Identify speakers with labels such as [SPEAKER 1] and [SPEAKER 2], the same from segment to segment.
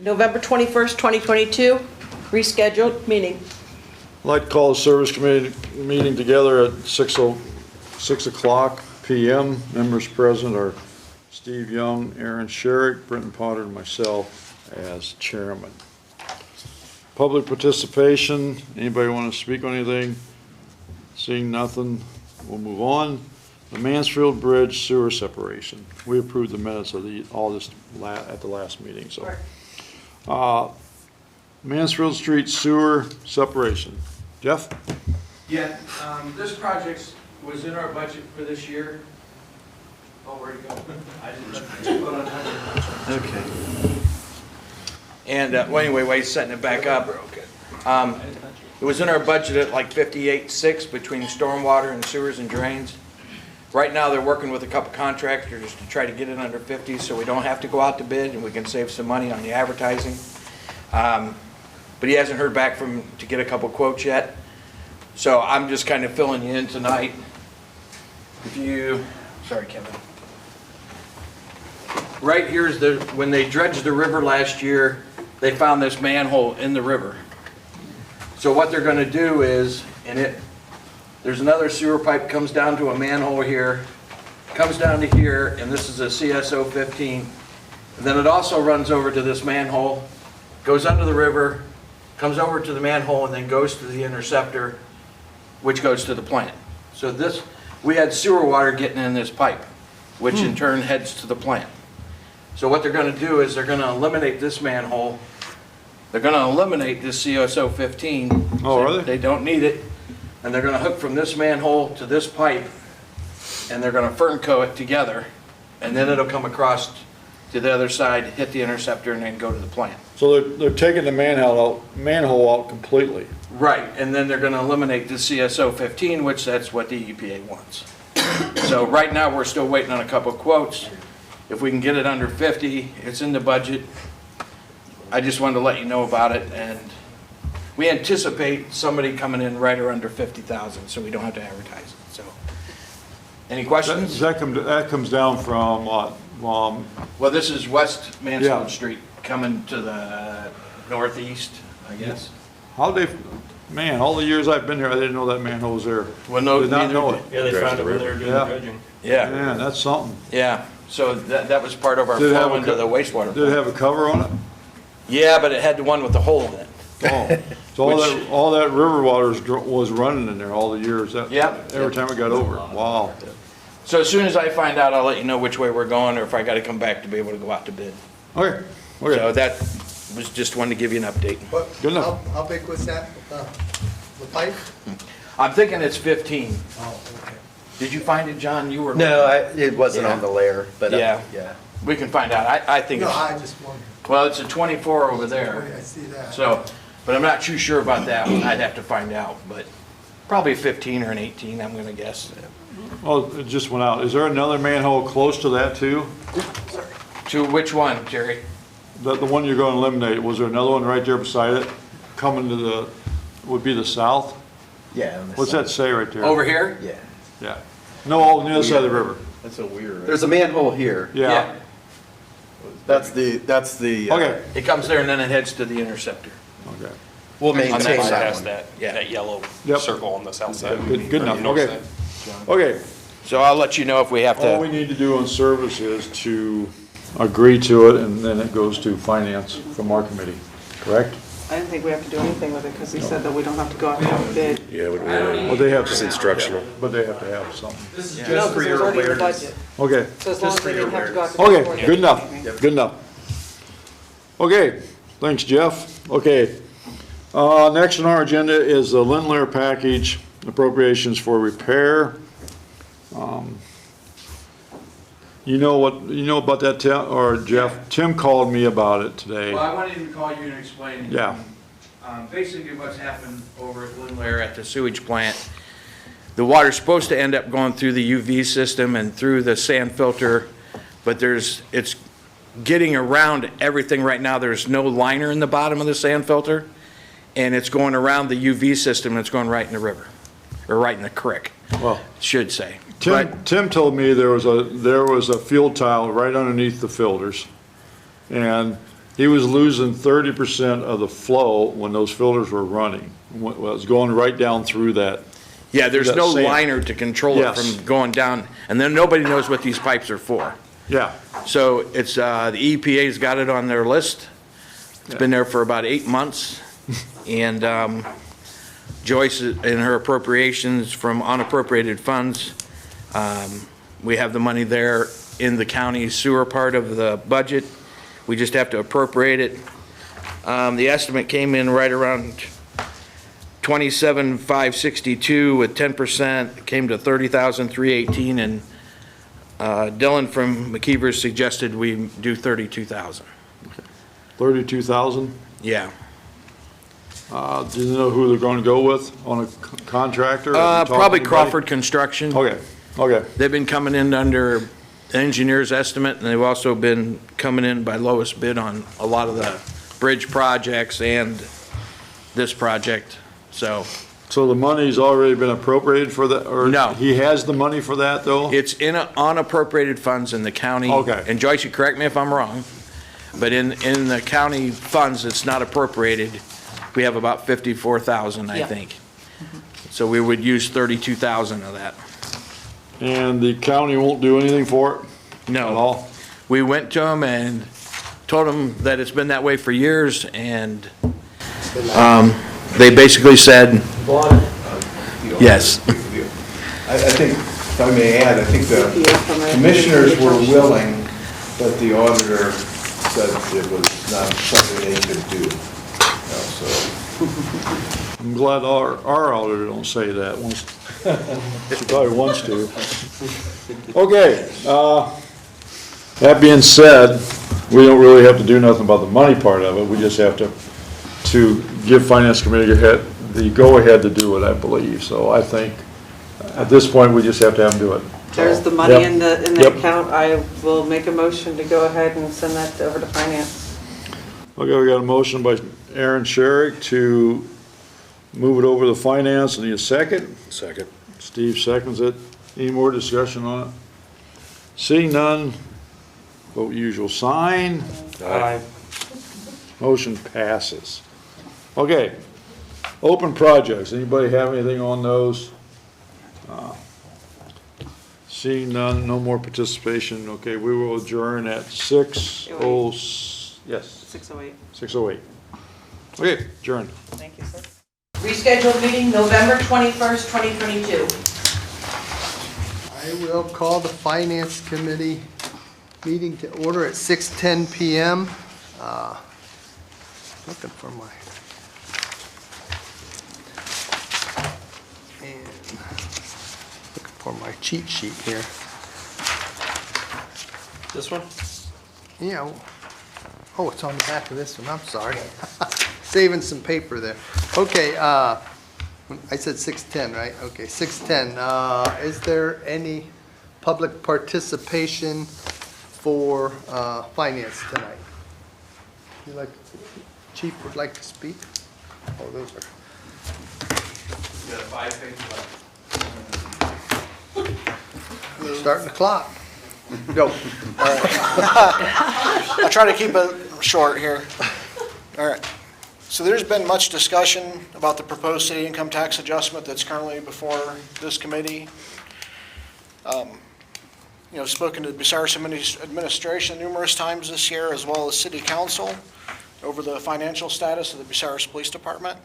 [SPEAKER 1] November 21st, 2022, rescheduled meeting.
[SPEAKER 2] I'd like to call the service committee meeting together at 6 o'clock p.m. Members present are Steve Young, Aaron Sherrick, Brenton Potter, and myself as chairman. Public participation. Anybody want to speak on anything? Seeing nothing, we'll move on. The Mansfield Bridge sewer separation. We approved the minutes of all this at the last meeting. So, Mansfield Street sewer separation. Jeff?
[SPEAKER 3] Yeah, this project was in our budget for this year. Oh, where'd it go? I didn't put on that. Okay. And well, anyway, while he's setting it back up, it was in our budget at like 58.6 between stormwater and sewers and drains. Right now, they're working with a couple contractors to try to get it under 50, so we don't have to go out to bid and we can save some money on the advertising. But he hasn't heard back from to get a couple quotes yet. So I'm just kind of filling you in tonight. Sorry, Kevin. Right here's when they dredged the river last year, they found this manhole in the river. So what they're going to do is, there's another sewer pipe comes down to a manhole here, comes down to here, and this is a CSO 15. And then it also runs over to this manhole, goes under the river, comes over to the manhole, and then goes to the interceptor, which goes to the plant. So we had sewer water getting in this pipe, which in turn heads to the plant. So what they're going to do is they're going to eliminate this manhole. They're going to eliminate this CSO 15.
[SPEAKER 2] Oh, really?
[SPEAKER 3] They don't need it. And they're going to hook from this manhole to this pipe, and they're going to Fernco it together, and then it'll come across to the other side, hit the interceptor, and then go to the plant.
[SPEAKER 2] So they're taking the manhole out completely.
[SPEAKER 3] Right, and then they're going to eliminate the CSO 15, which that's what the EPA wants. So right now, we're still waiting on a couple of quotes. If we can get it under 50, it's in the budget. I just wanted to let you know about it, and we anticipate somebody coming in right or under 50,000, so we don't have to advertise it. So, any questions?
[SPEAKER 2] That comes down from what?
[SPEAKER 3] Well, this is West Mansfield
[SPEAKER 2] Yeah.
[SPEAKER 3] Street coming to the northeast, I guess.
[SPEAKER 2] All the years I've been here, I didn't know that manhole was there.
[SPEAKER 3] Well, no,
[SPEAKER 2] Did not
[SPEAKER 3] neither
[SPEAKER 2] know
[SPEAKER 3] did-
[SPEAKER 2] it.
[SPEAKER 4] Yeah, they found it when they were doing
[SPEAKER 2] Yeah.
[SPEAKER 4] the dredging.
[SPEAKER 3] Yeah,
[SPEAKER 2] Man, that's something.
[SPEAKER 3] yeah. So that was part of our
[SPEAKER 2] Did it have
[SPEAKER 3] flow
[SPEAKER 2] a
[SPEAKER 3] into the wastewater.
[SPEAKER 2] Did it have a cover on it?
[SPEAKER 3] Yeah, but it had the one with the hole in it.
[SPEAKER 2] Oh, so all that river water was running in there all the years.
[SPEAKER 3] Yep.
[SPEAKER 2] Every time it got over. Wow.
[SPEAKER 3] So as soon as I find out, I'll let you know which way we're going, or if I got to come back to be able to go out to bid.
[SPEAKER 2] Okay.
[SPEAKER 3] So
[SPEAKER 2] Okay.
[SPEAKER 3] that was just wanted to give you an update.
[SPEAKER 5] What,
[SPEAKER 2] Good enough.
[SPEAKER 5] how big was that, the pipe?
[SPEAKER 3] I'm thinking it's 15.
[SPEAKER 5] Oh, okay.
[SPEAKER 3] Did you find it, John? You were.
[SPEAKER 6] No, it wasn't
[SPEAKER 3] Yeah.
[SPEAKER 6] on the layer, but
[SPEAKER 3] Yeah.
[SPEAKER 6] yeah.
[SPEAKER 3] We can find out. I think
[SPEAKER 5] No,
[SPEAKER 3] it's,
[SPEAKER 5] I just wondered.
[SPEAKER 3] well, it's a 24 over there.
[SPEAKER 5] I see that.
[SPEAKER 3] So, but I'm not too sure about that one. I'd have to find out, but probably a 15 or an 18, I'm gonna guess.
[SPEAKER 2] Oh, it just went out. Is there another manhole close to that too?
[SPEAKER 3] To which one, Jerry?
[SPEAKER 2] The one you're going to eliminate, was there another one right there beside it? Coming to would be the south?
[SPEAKER 6] Yeah. on the
[SPEAKER 2] What's
[SPEAKER 6] side.
[SPEAKER 2] that say right there?
[SPEAKER 3] Over here?
[SPEAKER 6] Yeah.
[SPEAKER 2] Yeah. No, on the other side of the river.
[SPEAKER 4] That's so weird.
[SPEAKER 6] There's a manhole here.
[SPEAKER 2] Yeah.
[SPEAKER 6] That's the,
[SPEAKER 2] Okay.
[SPEAKER 3] It comes there and then it heads to the interceptor.
[SPEAKER 2] Okay.
[SPEAKER 6] we'll
[SPEAKER 3] On that
[SPEAKER 6] maintain
[SPEAKER 3] side
[SPEAKER 6] that
[SPEAKER 3] has
[SPEAKER 6] one.
[SPEAKER 4] that,
[SPEAKER 3] Yeah.
[SPEAKER 4] that yellow
[SPEAKER 2] Yep.
[SPEAKER 4] circle on the south side.
[SPEAKER 2] Good enough.
[SPEAKER 4] Or the north
[SPEAKER 2] Okay.
[SPEAKER 4] side.
[SPEAKER 2] Okay.
[SPEAKER 3] So I'll let you know if we have
[SPEAKER 2] All we
[SPEAKER 3] to.
[SPEAKER 2] need to do on service is to agree to it, and then it goes to finance from our committee, correct?
[SPEAKER 7] I didn't think we have to do anything with it because he said that we don't have to go out to bid.
[SPEAKER 8] Yeah,
[SPEAKER 2] Well, they have
[SPEAKER 8] just
[SPEAKER 2] to,
[SPEAKER 8] instructional.
[SPEAKER 2] but they have to have something.
[SPEAKER 7] No, because it was already in the budget.
[SPEAKER 2] Okay.
[SPEAKER 7] So as long as they didn't have to go out to bid.
[SPEAKER 2] Okay,
[SPEAKER 7] for it.
[SPEAKER 2] good enough, good enough. Okay, thanks, Jeff. Okay, next on our agenda is the Lindler package appropriations for repair. You know about that, Tim, or Jeff? Tim called me about it today.
[SPEAKER 3] Well, I wanted him to call you and explain.
[SPEAKER 2] Yeah.
[SPEAKER 3] Basically what's happened over at Lindler at the sewage plant, the water's supposed to end up going through the UV system and through the sand filter, but it's getting around everything right now. There's no liner in the bottom of the sand filter, and it's going around the UV system, and it's going right in the river, or right in the creek,
[SPEAKER 2] Well,
[SPEAKER 3] should say. But
[SPEAKER 2] Tim told me there was a field tile right underneath the filters, and he was losing 30% of the flow when those filters were running. Well, it was going right down through that.
[SPEAKER 3] Yeah, there's
[SPEAKER 2] That
[SPEAKER 3] no
[SPEAKER 2] sand.
[SPEAKER 3] liner to control it
[SPEAKER 2] Yes.
[SPEAKER 3] from going down, and then nobody knows what these pipes are for.
[SPEAKER 2] Yeah,
[SPEAKER 3] So it's, the EPA's got it on their list. It's been there for about 8 months. And Joyce, in her appropriations from unappropriated funds, we have the money there in the county sewer part of the budget. We just have to appropriate it. The estimate came in right around 27,562 with 10%, came to 30,318, and Dylan from McKeever's suggested we do 32,000.
[SPEAKER 2] 32,000.
[SPEAKER 3] Yeah.
[SPEAKER 2] Do you know who they're going to go with on a contractor? Have you talked to
[SPEAKER 3] Probably
[SPEAKER 2] anybody?
[SPEAKER 3] Crawford Construction.
[SPEAKER 2] Okay, okay,
[SPEAKER 3] They've been coming in under engineer's estimate, and they've also been coming in by lowest bid on a lot of the bridge projects and this project, so.
[SPEAKER 2] so the money's already been appropriated for that, or?
[SPEAKER 3] No.
[SPEAKER 2] He has the money for that, though?
[SPEAKER 3] It's in unappropriated funds in the county.
[SPEAKER 2] Okay.
[SPEAKER 3] And Joyce, you correct me if I'm wrong, but in the county funds, it's not appropriated. We have about 54,000, I
[SPEAKER 1] Yeah.
[SPEAKER 3] think. So we would use 32,000 of that.
[SPEAKER 2] And the county won't do anything for it
[SPEAKER 3] No.
[SPEAKER 2] at all?
[SPEAKER 3] We went to them and told them that it's been that way for years, and they basically said, yes.
[SPEAKER 8] I think, if I may add, I think the commissioners were willing, but the auditor said it was not something they could do. So,
[SPEAKER 2] I'm glad our auditor don't say that. She probably wants to. Okay, that being said, we don't really have to do nothing about the money part of it. We just have to give Finance Committee the go-ahead to do it, I believe. So I think at this point, we just have to have them do it.
[SPEAKER 7] There's the money
[SPEAKER 2] Yep.
[SPEAKER 7] in the
[SPEAKER 2] Yep.
[SPEAKER 7] account. I will make a motion to go ahead and send that over to finance.
[SPEAKER 2] Okay, we got a motion by Aaron Sherrick to move it over to finance. Need a second?
[SPEAKER 4] Second.
[SPEAKER 2] Steve seconds it. Any more discussion on it? Seeing none, vote usual sign.
[SPEAKER 4] Aye.
[SPEAKER 2] Motion passes. Okay, open projects. Anybody have anything on those? Seeing none, no more participation. Okay, we will adjourn at
[SPEAKER 7] 6:08.
[SPEAKER 2] 6:08. Okay, adjourned.
[SPEAKER 7] Thank you, sir.
[SPEAKER 1] Rescheduled meeting November 21st, 2022.
[SPEAKER 5] I will call the Finance Committee meeting to order at 6:10 PM. Looking for my, and looking for my cheat sheet here.
[SPEAKER 4] This one?
[SPEAKER 5] Yeah, oh, it's on the back of this one, I'm sorry. Saving some paper there. Okay, I said 6:10, right? Okay, 6:10. Is there any public participation for finance tonight? You like, Chief would like to speak? Oh, those are. Starting the clock.
[SPEAKER 9] Go. All right. I'll try to keep it short here. All right. So there's been much discussion about the proposed city income tax adjustment that's currently before this committee. Spoken to the Bucyrus administration numerous times this year, as well as city council, over the financial status of the Bucyrus Police Department.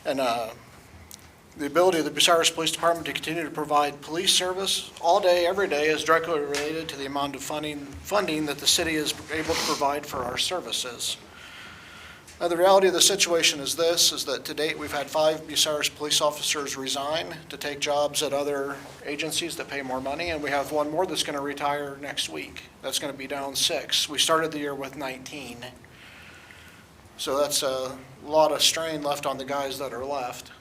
[SPEAKER 9] And the ability of the Bucyrus Police Department to continue to provide police service all day, every day, is directly related to the amount of funding that the city is able to provide for our services. Now, the reality of the situation is this, is that to date, we've had 5 Bucyrus police officers resign to take jobs at other agencies that pay more money, and we have 1 more that's going to retire next week. That's going to be down 6. We started the year with 19. So that's a lot of strain left on the guys that are left.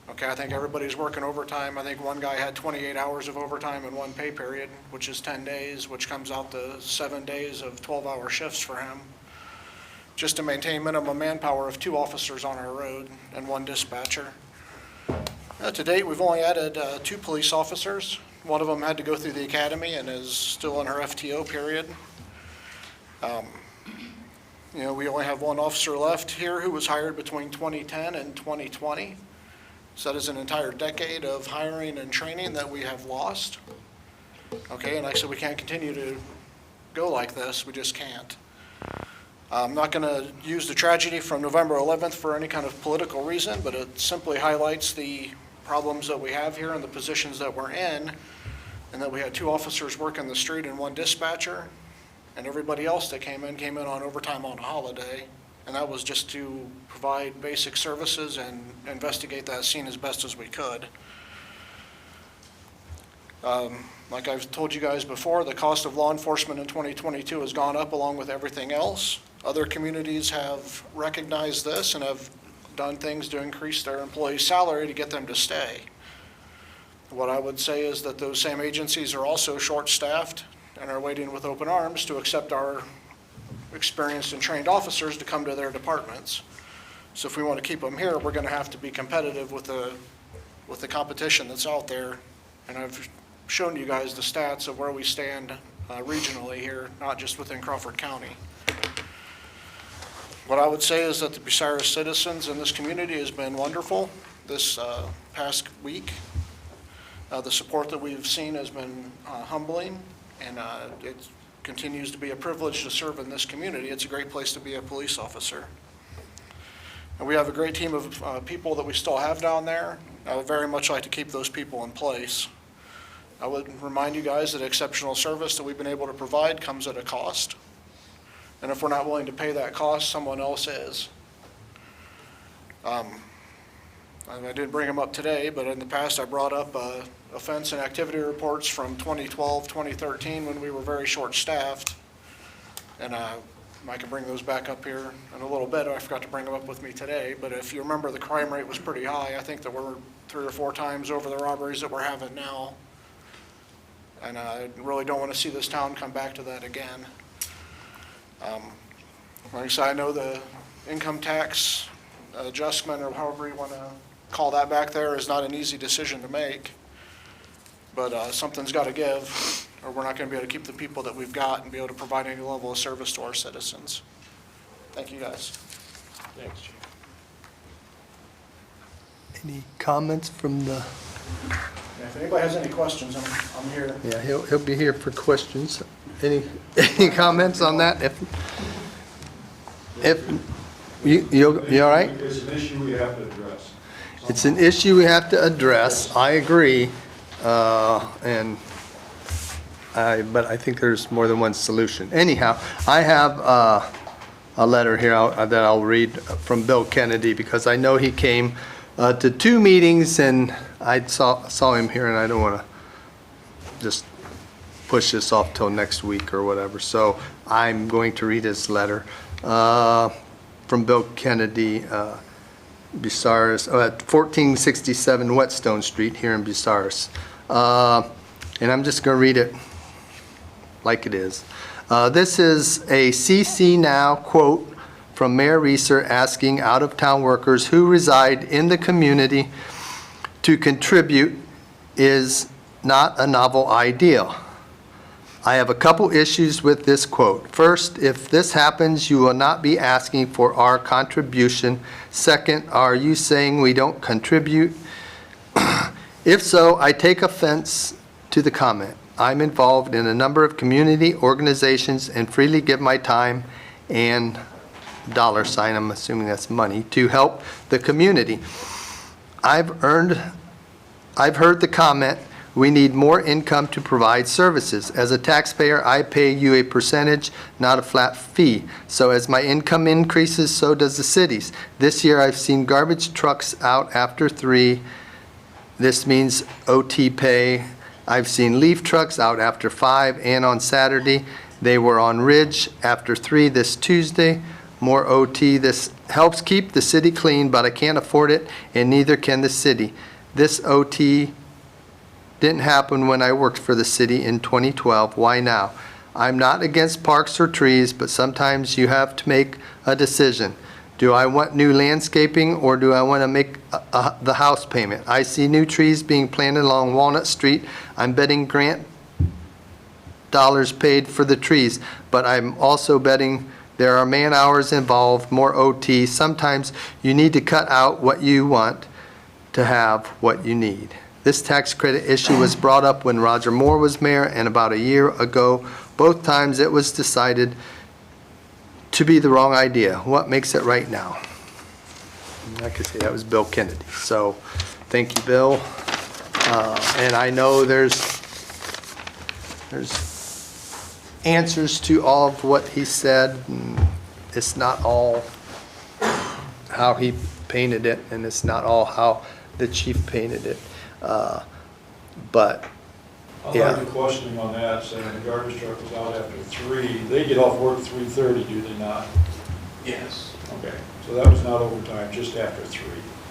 [SPEAKER 9] Okay, I think everybody's working overtime. I think one guy had 28 hours of overtime in one pay period, which is 10 days, which comes out to 7 days of 12-hour shifts for him, just to maintain minimum manpower of 2 officers on our road and 1 dispatcher. To date, we've only added 2 police officers. One of them had to go through the academy and is still in her FTO period. You know, we only have one officer left here who was hired between 2010 and 2020. So that is an entire decade of hiring and training that we have lost. Okay, and like I said, we can't continue to go like this. We just can't. I'm not going to use the tragedy from November 11th for any kind of political reason, but it simply highlights the problems that we have here and the positions that we're in, and that we had 2 officers working the street and 1 dispatcher, and everybody else that came in on overtime on a holiday, and that was just to provide basic services and investigate that scene as best as we could. Like I've told you guys before, the cost of law enforcement in 2022 has gone up along with everything else. Other communities have recognized this and have done things to increase their employees' salary to get them to stay. What I would say is that those same agencies are also short-staffed and are waiting with open arms to accept our experienced and trained officers to come to their departments. So if we want to keep them here, we're going to have to be competitive with the competition that's out there. And I've shown you guys the stats of where we stand regionally here, not just within Crawford County. What I would say is that the Bucyrus citizens in this community has been wonderful this past week. The support that we've seen has been humbling, and it continues to be a privilege to serve in this community. It's a great place to be a police officer. And we have a great team of people that we still have down there. I would very much like to keep those people in place. I would remind you guys that exceptional service that we've been able to provide comes at a cost. And if we're not willing to pay that cost, someone else is. I didn't bring them up today, but in the past I brought up offense and activity reports from 2012, 2013 when we were very short-staffed. And I can bring those back up here in a little bit. I forgot to bring them up with me today, but if you remember, the crime rate was pretty high. I think that we're 3 or 4 times over the robberies that we're having now. And I really don't want to see this town come back to that again. Like I said, I know the income tax adjustment, or however you want to call that back there, is not an easy decision to make. But something's got to give, or we're not going to be able to keep the people that we've got and be able to provide any level of service to our citizens. Thank you, guys.
[SPEAKER 4] Thanks, Chief.
[SPEAKER 5] Any comments from the,
[SPEAKER 9] If anybody has any questions, I'm here.
[SPEAKER 5] yeah, he'll be here for questions. Any comments on that? If, you all right?
[SPEAKER 2] It's an issue we have to address.
[SPEAKER 5] It's an issue we have to address, I agree, but I think there's more than one solution. Anyhow, I have a letter here that I'll read from Bill Kennedy, because I know he came to 2 meetings, and I saw him here, and I don't want to just push this off till next week or whatever, so I'm going to read his letter from Bill Kennedy, Bucyrus, at 1467 Whetstone Street here in Bucyrus. And I'm just going to read it like it is. This is a CC Now quote from Mayor Reeser asking out-of-town workers who reside in the community to contribute is not a novel idea. I have a couple issues with this quote. First, if this happens, you will not be asking for our contribution. Second, are you saying we don't contribute? If so, I take offense to the comment. I'm involved in a number of community organizations and freely give my time and $, I'm assuming that's money, to help the community. I've heard the comment, we need more income to provide services. As a taxpayer, I pay you a percentage, not a flat fee. So as my income increases, so does the city's. This year, I've seen garbage trucks out after 3. This means OT pay. I've seen leaf trucks out after 5 and on Saturday. They were on Ridge after 3 this Tuesday. More OT. This helps keep the city clean, but I can't afford it, and neither can the city. This OT didn't happen when I worked for the city in 2012. Why now? I'm not against parks or trees, but sometimes you have to make a decision. Do I want new landscaping, or do I want to make the house payment? I see new trees being planted along Walnut Street. I'm betting grant dollars paid for the trees, but I'm also betting There are man hours involved, more OT. Sometimes you need to cut out what you want to have what you need. This tax credit issue was brought up when Roger Moore was mayor and about a year ago. Both times it was decided to be the wrong idea. What makes it right now? I could say that was Bill Kennedy. So, thank you, Bill. And I know there's answers to all of what he said. And it's not all how he painted it, and it's not all how the chief painted it. But,
[SPEAKER 2] I'd
[SPEAKER 5] yeah.
[SPEAKER 2] like the questioning on that, saying the garbage truck was out after 3. They get off work at 3:30, do they not?
[SPEAKER 3] Yes.
[SPEAKER 2] Okay, so that was not overtime, just after 3.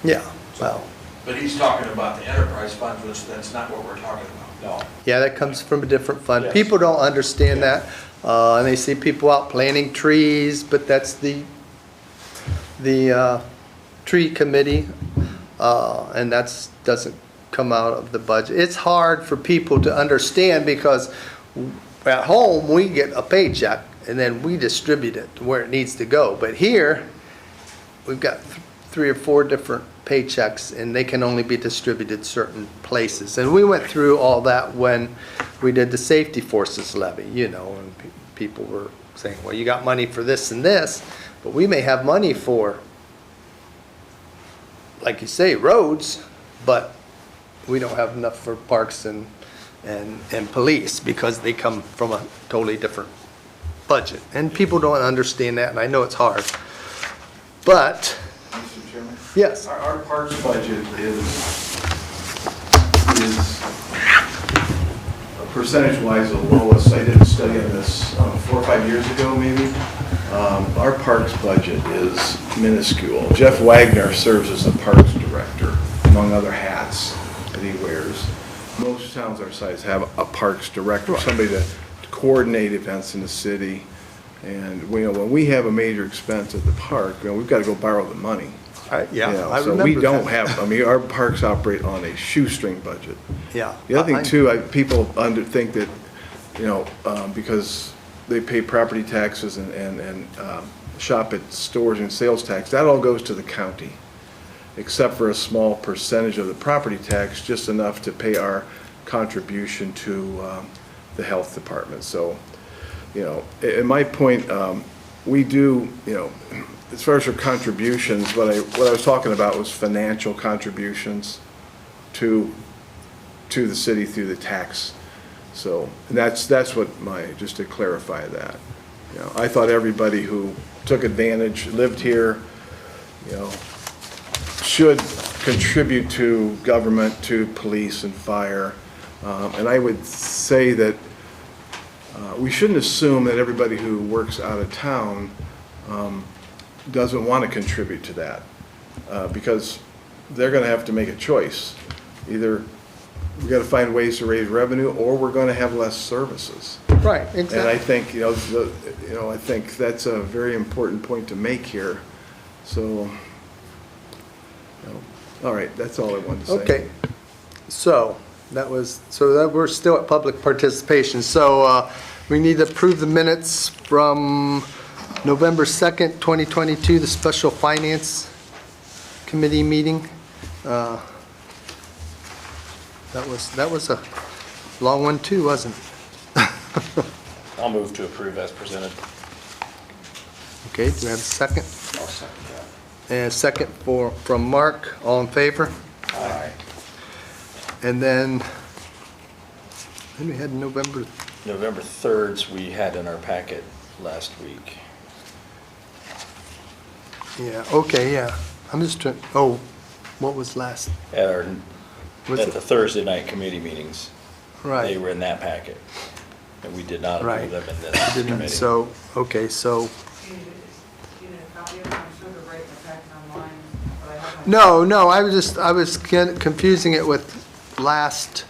[SPEAKER 5] Yeah, well,
[SPEAKER 3] But he's talking about the enterprise fund, which that's not what we're talking about.
[SPEAKER 2] No.
[SPEAKER 5] yeah, that comes from a different fund.
[SPEAKER 2] Yes.
[SPEAKER 5] People don't understand that, and they see people out planting trees, but that's the tree committee, and that's, doesn't come out of the budget. It's hard for people to understand because at home, we get a paycheck and then we distribute it to where it needs to go. But here, we've got 3 or 4 different paychecks and they can only be distributed certain places. And we went through all that when we did the safety forces levy, you know, and people were saying, well, you got money for this and this, but we may have money for, like you say, roads, but we don't have enough for parks and police because they come from a totally different budget. And people don't understand that, and I know it's hard. But,
[SPEAKER 8] Mr. Chairman?
[SPEAKER 5] yes,
[SPEAKER 8] Our parks budget is percentage-wise the lowest. I did a study on this 4 or 5 years ago, maybe. Our parks budget is minuscule. Jeff Wagner serves as the parks director, among other hats that he wears. Most towns our size have a parks director, somebody to coordinate events in the city. And when we have a major expense at the park, we've got to go borrow the money.
[SPEAKER 5] I remember
[SPEAKER 8] So we don't
[SPEAKER 5] that.
[SPEAKER 8] have, our parks operate on a shoestring budget.
[SPEAKER 5] Yeah.
[SPEAKER 8] The other thing too, people think that, because they pay property taxes and shop at stores and sales tax, that all goes to the county, except for a small percentage of the property tax, just enough to pay our contribution to the health department. So, at my point, we do, as far as our contributions, what I was talking about was financial contributions to the city through the tax. So that's what just to clarify that. I thought everybody who took advantage, lived here, should contribute to government, to police and fire. And I would say that we shouldn't assume that everybody who works out of town doesn't want to contribute to that, because they're going to have to make a choice. Either we've got to find ways to raise revenue, or we're going to have less services.
[SPEAKER 5] Right, exactly.
[SPEAKER 8] And I think, I think that's a very important point to make here. So, all right, that's all I wanted to say.
[SPEAKER 5] Okay, so we're still at public participation. So we need to approve the minutes from November 2nd, 2022, the special finance committee meeting. That was a long one too, wasn't it?
[SPEAKER 4] I'll move to approve as presented.
[SPEAKER 5] Okay, do we have a second?
[SPEAKER 4] I'll second that.
[SPEAKER 5] And a second from Mark, all in favor?
[SPEAKER 4] Aye.
[SPEAKER 5] And then we had November,
[SPEAKER 4] November 3rd, we had in our packet last week.
[SPEAKER 5] yeah, okay, yeah. I'm just trying, what was last?
[SPEAKER 4] At
[SPEAKER 5] Was
[SPEAKER 4] the
[SPEAKER 5] it-
[SPEAKER 4] Thursday night committee meetings. They
[SPEAKER 5] Right.
[SPEAKER 4] were in that packet. And we did not
[SPEAKER 5] Right.
[SPEAKER 4] approve them in this
[SPEAKER 5] Didn't-
[SPEAKER 4] committee.
[SPEAKER 5] So, okay, so,
[SPEAKER 7] You need a copy of it, I'm sure they're right in the packet online, but I have
[SPEAKER 5] no, I was confusing it with last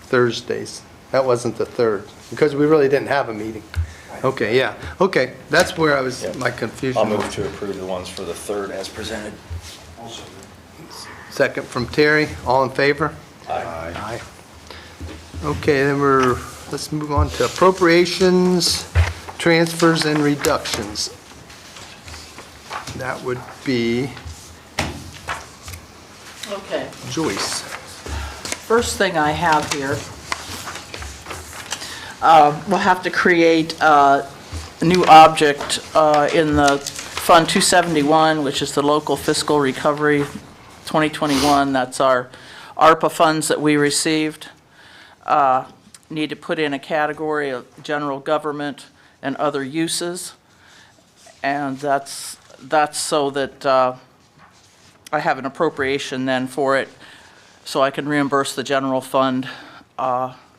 [SPEAKER 5] Thursdays. That wasn't the 3rd, because we really didn't have a meeting. Okay, yeah, okay, that's where I was,
[SPEAKER 4] Yep.
[SPEAKER 5] my confusion.
[SPEAKER 4] I'll move to approve the ones for the 3rd as presented.
[SPEAKER 5] Second from Terry, all in favor?
[SPEAKER 4] Aye.
[SPEAKER 5] Aye. Okay, then let's move on to appropriations. transfers and reductions. That would be
[SPEAKER 10] Okay,
[SPEAKER 5] Joyce.
[SPEAKER 10] first thing I have here, we'll have to create a new object in the Fund 271, which is the Local Fiscal Recovery 2021. That's our ARPA funds that we received. Need to put in a category of general government and other uses. And that's so that I have an appropriation then for it, so I can reimburse the general fund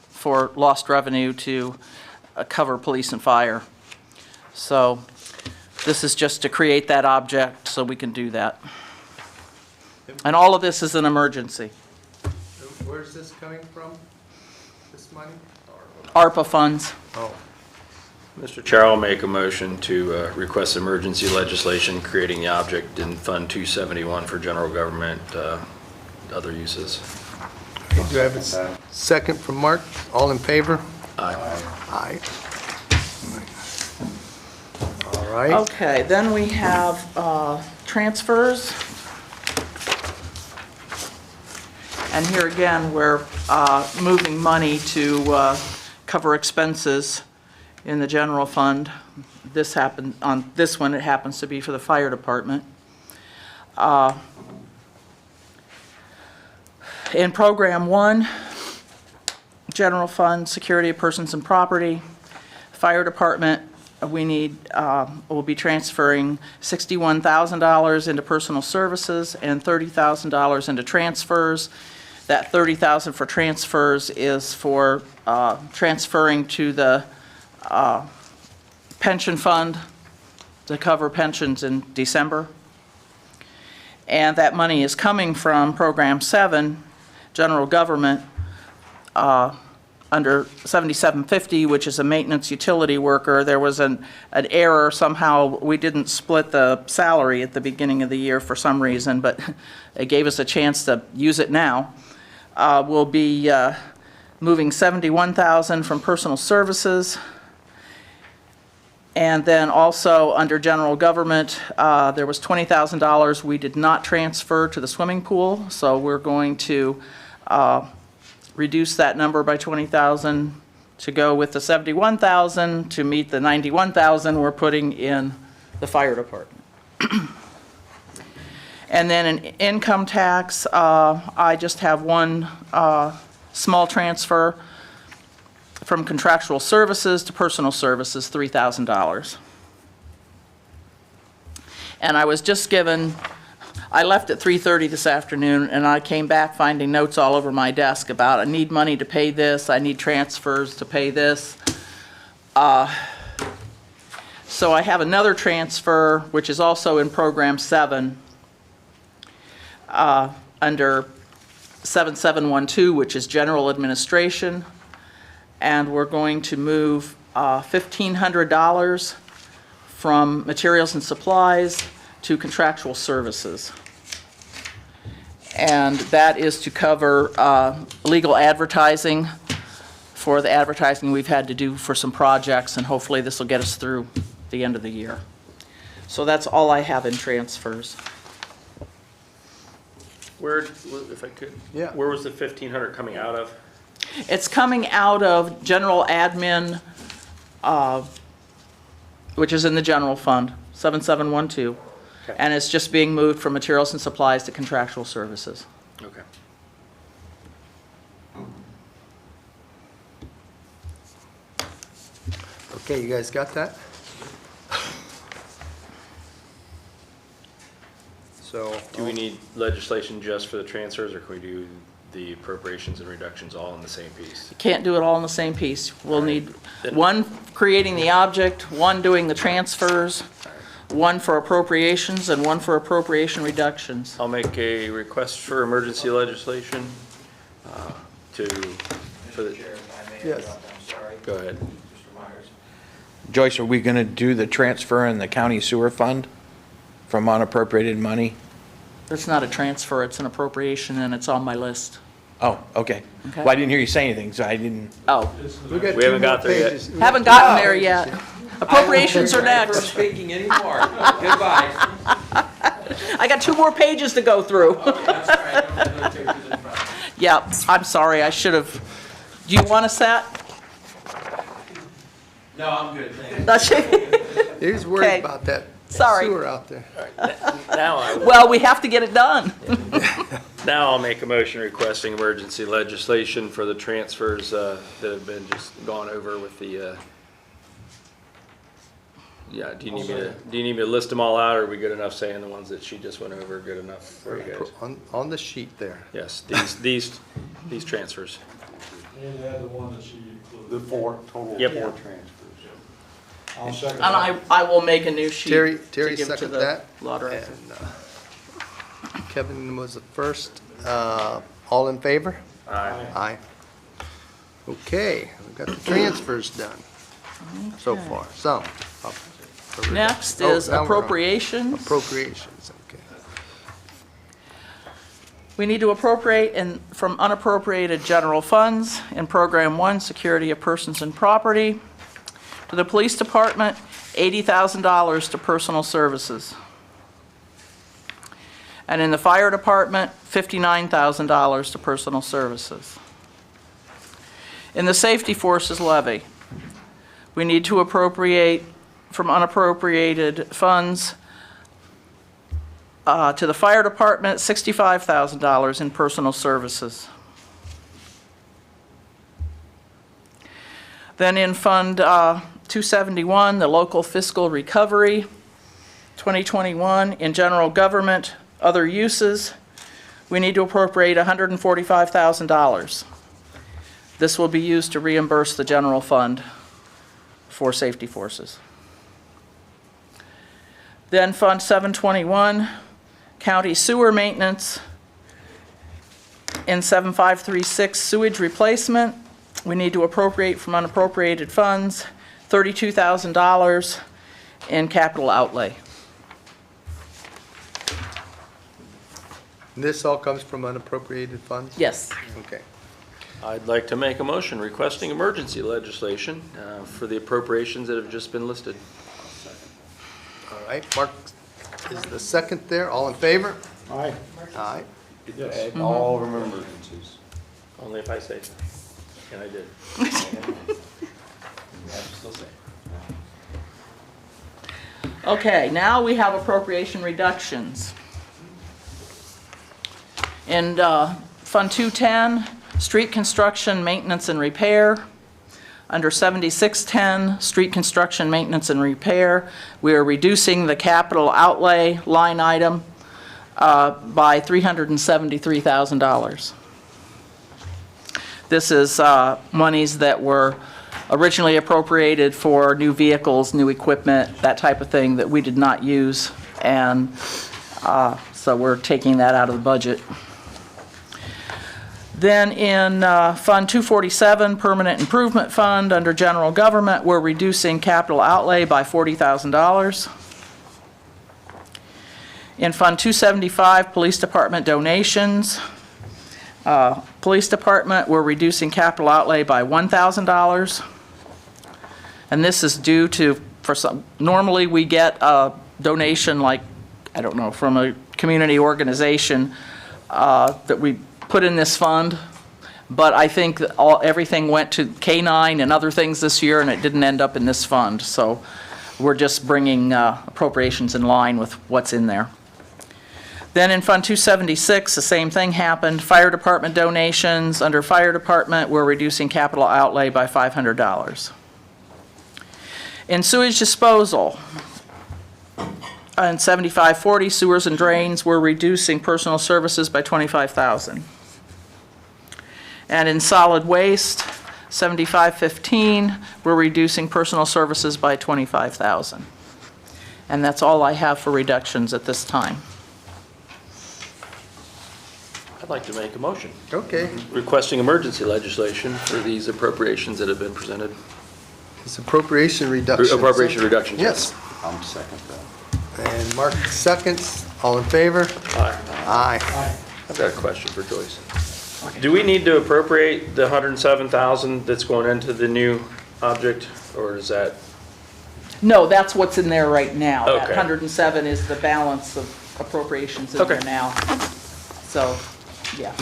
[SPEAKER 10] for lost revenue to cover police and fire. So this is just to create that object so we can do that. And all of this is an emergency.
[SPEAKER 5] Where's this coming from, this money?
[SPEAKER 10] ARPA funds.
[SPEAKER 5] Oh,
[SPEAKER 4] Mr. Chair, I'll make a motion to request emergency legislation creating the object in Fund 271 for general government, other uses.
[SPEAKER 5] okay, do I have a second from Mark? All in favor?
[SPEAKER 4] Aye.
[SPEAKER 5] Aye. All right.
[SPEAKER 10] Okay, then we have transfers. And here again, we're moving money to cover expenses in the general fund. This happened, on this one, it happens to be for the fire department. In Program 1, General Fund, Security of Persons and Property, Fire Department, we'll be transferring $61,000 into personal services and $30,000 into transfers. That $30,000 for transfers is for transferring to the pension fund to cover pensions in December. And that money is coming from Program 7, General Government, under 7750, which is a maintenance utility worker. There was an error. Somehow we didn't split the salary at the beginning of the year for some reason, but it gave us a chance to use it now. We'll be moving $71,000 from personal services. And then also under general government, there was $20,000 we did not transfer to the swimming pool. So we're going to reduce that number by $20,000 to go with the $71,000 to meet the $91,000 we're putting in the fire department. And then in income tax, I just have one small transfer from contractual services to personal services, $3,000. And I was just given, I left at 3:30 this afternoon, and I came back finding notes all over my desk about I need money to pay this, I need transfers to pay this. So I have another transfer, which is also in Program 7, under 7712, which is General Administration. And we're going to move $1,500 from materials and supplies to contractual services. And that is to cover legal advertising for the advertising we've had to do for some projects, and hopefully this will get us through the end of the year. So that's all I have in transfers.
[SPEAKER 11] Where, if I could,
[SPEAKER 5] Yeah.
[SPEAKER 11] where was the 1,500 coming out of?
[SPEAKER 10] It's coming out of general admin, which is in the general fund, 7712.
[SPEAKER 11] Okay.
[SPEAKER 10] And it's just being moved from materials and supplies to contractual services.
[SPEAKER 11] Okay.
[SPEAKER 5] Okay, you guys got that? So.
[SPEAKER 11] Do we need legislation just for the transfers, or can we do the appropriations and reductions all in the same piece?
[SPEAKER 10] Can't do it all in the same piece. We'll need one creating the object, one doing the transfers, one for appropriations, and one for appropriation reductions.
[SPEAKER 11] I'll make a request for emergency legislation for the,
[SPEAKER 5] Yes.
[SPEAKER 11] go ahead.
[SPEAKER 3] Joyce, are we going to do the transfer in the county sewer fund from unappropriated money?
[SPEAKER 10] It's not a transfer, it's an appropriation, and it's on my list.
[SPEAKER 3] Oh, okay.
[SPEAKER 10] Okay.
[SPEAKER 3] Well, I didn't hear you say anything, so I didn't.
[SPEAKER 10] Oh,
[SPEAKER 5] We got
[SPEAKER 11] We haven't got there yet.
[SPEAKER 5] pages.
[SPEAKER 10] haven't gotten there yet. Appropriations are
[SPEAKER 3] I won't be
[SPEAKER 10] next.
[SPEAKER 3] speaking anymore. Goodbye.
[SPEAKER 10] I got 2 more pages to go through.
[SPEAKER 3] That's all right. Don't have those pictures in front.
[SPEAKER 10] Yeah, I'm sorry, I should have. Do you want a set?
[SPEAKER 3] No, I'm good, thank you.
[SPEAKER 5] He was worried
[SPEAKER 10] Okay.
[SPEAKER 5] about that
[SPEAKER 10] Sorry.
[SPEAKER 5] sewer out there.
[SPEAKER 4] Now I will.
[SPEAKER 10] Well, we have to get it done.
[SPEAKER 4] Now I'll make a motion requesting emergency legislation for the transfers that have been just gone over with the, yeah, do you need me to list them all out, or are we good enough saying the ones that she just went over are good enough for you guys?
[SPEAKER 5] On the sheet there.
[SPEAKER 4] Yes, these transfers.
[SPEAKER 2] And add the one that she included.
[SPEAKER 6] The four, total
[SPEAKER 4] Yep.
[SPEAKER 6] four transfers.
[SPEAKER 2] I'll second
[SPEAKER 10] And
[SPEAKER 2] that.
[SPEAKER 10] I will make a new sheet.
[SPEAKER 5] Terry
[SPEAKER 10] to give to
[SPEAKER 5] seconded
[SPEAKER 10] the
[SPEAKER 5] that.
[SPEAKER 10] law director.
[SPEAKER 5] And Kevin was the first. All in favor?
[SPEAKER 4] Aye.
[SPEAKER 5] Aye. Okay, we've got the transfers done so far, some.
[SPEAKER 10] Next
[SPEAKER 5] Oh,
[SPEAKER 10] is
[SPEAKER 5] now we're on
[SPEAKER 10] appropriations.
[SPEAKER 5] Appropriations, okay.
[SPEAKER 10] We need to appropriate from unappropriated general funds in Program 1, Security of Persons and Property, to the Police Department, $80,000 to personal services. And in the Fire Department, $59,000 to personal services. In the Safety Forces levy, we need to appropriate from unappropriated funds to the Fire Department, $65,000 in personal services. Then in Fund 271, the Local Fiscal Recovery, 2021, in General Government, Other Uses, we need to appropriate $145,000. This will be used to reimburse the general fund for safety forces. Then Fund 721, County Sewer Maintenance. In 7536, Sewage Replacement, we need to appropriate from unappropriated funds $32,000 in capital outlay.
[SPEAKER 5] This all comes from unappropriated funds?
[SPEAKER 10] Yes.
[SPEAKER 5] Okay.
[SPEAKER 4] I'd like to make a motion requesting emergency legislation for the appropriations that have just been listed.
[SPEAKER 5] All right, Mark is the second there. All in favor?
[SPEAKER 2] Aye.
[SPEAKER 5] Aye.
[SPEAKER 2] Yes.
[SPEAKER 6] Add all of them emergencies.
[SPEAKER 4] Only if I say so. And I did.
[SPEAKER 6] You have to still say.
[SPEAKER 10] Okay, now we have appropriation reductions. In Fund 210, Street Construction, Maintenance and Repair. Under 7610, Street Construction, Maintenance and Repair, we are reducing the capital outlay line item by $373,000. This is monies that were originally appropriated for new vehicles, new equipment, that type of thing that we did not use, and so we're taking that out of the budget. Then in Fund 247, Permanent Improvement Fund, under General Government, we're reducing capital outlay by $40,000. In Fund 275, Police Department donations. Police Department, we're reducing capital outlay by $1,000. And this is due to, normally we get a donation like, I don't know, from a community organization that we put in this fund, but I think that everything went to K-9 and other things this year, and it didn't end up in this fund. So we're just bringing appropriations in line with what's in there. Then in Fund 276, the same thing happened. Fire Department donations. Under Fire Department, we're reducing capital outlay by $500. In Sewage Disposal, on 7540, Sewers and Drains, we're reducing personal services by $25,000. And in Solid Waste, 7515, we're reducing personal services by $25,000. And that's all I have for reductions at this time.
[SPEAKER 4] I'd like to make a motion
[SPEAKER 5] Okay.
[SPEAKER 4] requesting emergency legislation for these appropriations that have been presented.
[SPEAKER 5] It's appropriation reduction.
[SPEAKER 4] Appropriation reductions.
[SPEAKER 5] Yes.
[SPEAKER 6] I'm second that.
[SPEAKER 5] And Mark seconds. All in favor?
[SPEAKER 4] Aye.
[SPEAKER 5] Aye.
[SPEAKER 4] I've got a question for Joyce. Do we need to appropriate the $107,000 that's going into the new object, or is that
[SPEAKER 10] No, that's what's in there right now. That
[SPEAKER 4] Okay.
[SPEAKER 10] 107 is the balance of appropriations in there
[SPEAKER 4] Okay.
[SPEAKER 10] now. So, yeah.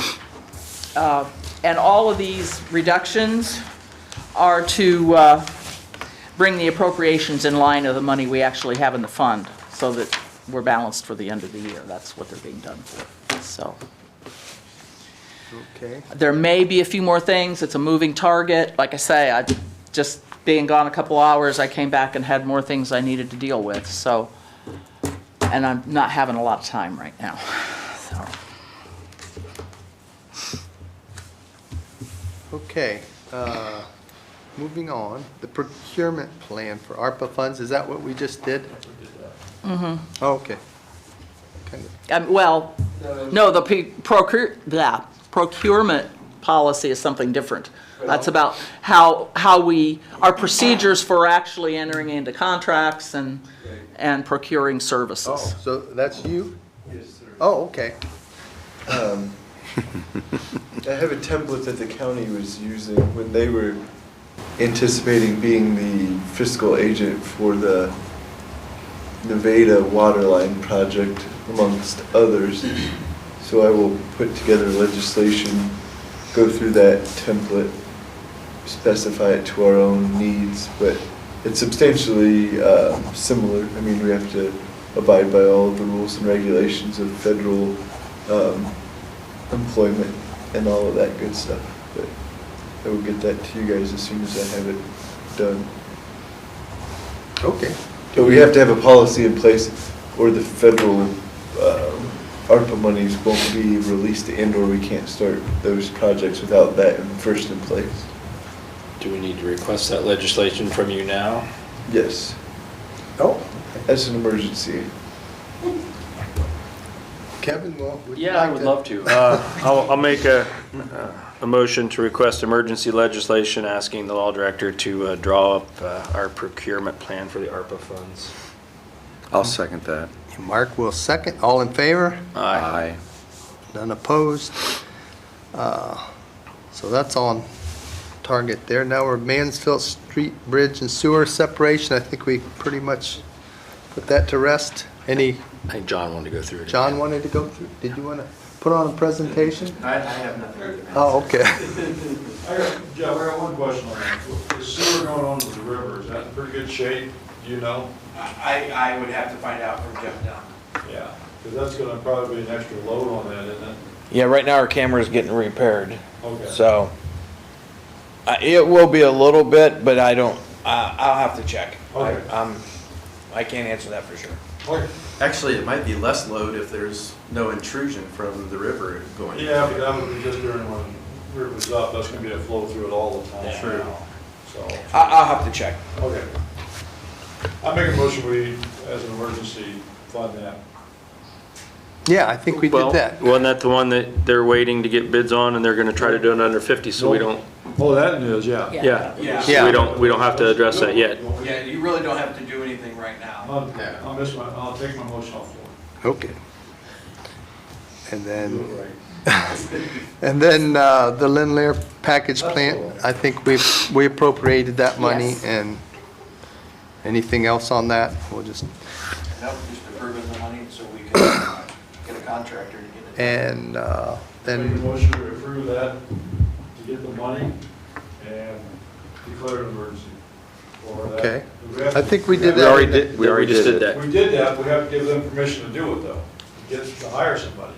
[SPEAKER 10] And all of these reductions are to bring the appropriations in line of the money we actually have in the fund, so that we're balanced for the end of the year. That's what they're being done for, so.
[SPEAKER 5] Okay.
[SPEAKER 10] There may be a few more things. It's a moving target. Like I say, I just being gone a couple hours, I came back and had more things I needed to deal with, so. And I'm not having a lot of time right now, so.
[SPEAKER 5] Okay, moving on, the procurement plan for ARPA funds, is that what we just did? Mm-hmm. Okay. Kind of-
[SPEAKER 10] Well, no, the procurement policy is something different. That's about how our procedures for actually entering into contracts and procuring services.
[SPEAKER 5] Oh, so that's you? Yes, sir. Oh, okay.
[SPEAKER 12] I have a template that the county was using when they were anticipating being the fiscal agent for the Nevada waterline project, amongst others. So I will put together legislation, go through that template, specify it to our own needs, but it's substantially similar. I mean, we have to abide by all of the rules and regulations of federal employment and all of that good stuff. But I will get that to you guys as soon as I have it done.
[SPEAKER 5] Okay.
[SPEAKER 12] But we have to have a policy in place, or the federal ARPA monies won't be released, and/or we can't start those projects without that first in place.
[SPEAKER 4] Do we need to request that legislation from you now?
[SPEAKER 12] Yes,
[SPEAKER 5] Oh,
[SPEAKER 12] as an emergency.
[SPEAKER 5] Kevin, well, would you
[SPEAKER 4] Yeah, I
[SPEAKER 5] like
[SPEAKER 4] would
[SPEAKER 5] to-
[SPEAKER 4] love to. I'll make a motion to request emergency legislation asking the law director to draw up our procurement plan for the ARPA funds.
[SPEAKER 6] I'll second that.
[SPEAKER 5] Mark will second. All in favor?
[SPEAKER 6] Aye.
[SPEAKER 5] None opposed. So that's on target there. Now we're Mansfield Street Bridge and Sewer separation. I think we pretty much put that to rest. Any,
[SPEAKER 4] I think John wanted to go through it.
[SPEAKER 5] John
[SPEAKER 4] again.
[SPEAKER 5] wanted to go through? Did you want to put on a presentation?
[SPEAKER 8] I have nothing.
[SPEAKER 5] Oh, okay.
[SPEAKER 2] Jeff, I got one question on that. The sewer going on to the river, is that in pretty good shape? Do you know?
[SPEAKER 3] I would have to find out from Jeff Dunn.
[SPEAKER 2] Yeah, because that's gonna probably be an extra load on that, isn't it?
[SPEAKER 3] Yeah, right now our camera's getting repaired,
[SPEAKER 2] Okay.
[SPEAKER 3] so it will be a little bit, but I'll have to check.
[SPEAKER 2] Okay.
[SPEAKER 3] I can't answer that for sure.
[SPEAKER 2] Okay.
[SPEAKER 6] Actually, it might be less load if there's no intrusion from the river going.
[SPEAKER 2] Yeah, but that would be just during when river's up, that's gonna be a flow through it all the time.
[SPEAKER 6] True.
[SPEAKER 2] now. So,
[SPEAKER 3] I'll have to check.
[SPEAKER 2] okay. I make a motion we, as an emergency, fund that.
[SPEAKER 5] Yeah, I think we did
[SPEAKER 4] Well,
[SPEAKER 5] that.
[SPEAKER 4] wasn't that the one that they're waiting to get bids on and they're gonna try to do it under 50, so we don't,
[SPEAKER 2] Oh, that is, yeah.
[SPEAKER 4] yeah.
[SPEAKER 3] Yeah.
[SPEAKER 4] So we don't have to address that yet.
[SPEAKER 3] Yeah, you really don't have to do anything right now.
[SPEAKER 2] I'll take my motion off the floor.
[SPEAKER 5] Okay. And then,
[SPEAKER 2] Do it right.
[SPEAKER 5] and then the Lynn Lair package plant, I think we appropriated that money.
[SPEAKER 10] Yes.
[SPEAKER 5] And anything else on that? We'll just,
[SPEAKER 3] Nope, just approving the money so we can get a contractor to get it.
[SPEAKER 5] and
[SPEAKER 2] Make a
[SPEAKER 5] then,
[SPEAKER 2] motion to approve that, to get the money and declare an emergency. For that.
[SPEAKER 5] Okay.
[SPEAKER 2] We have
[SPEAKER 5] I
[SPEAKER 2] to-
[SPEAKER 5] think we did
[SPEAKER 6] We
[SPEAKER 5] that.
[SPEAKER 6] already did, we already
[SPEAKER 4] just
[SPEAKER 6] did
[SPEAKER 4] did
[SPEAKER 6] it.
[SPEAKER 4] that.
[SPEAKER 2] We did that, we have to give them permission to do it though, to hire somebody.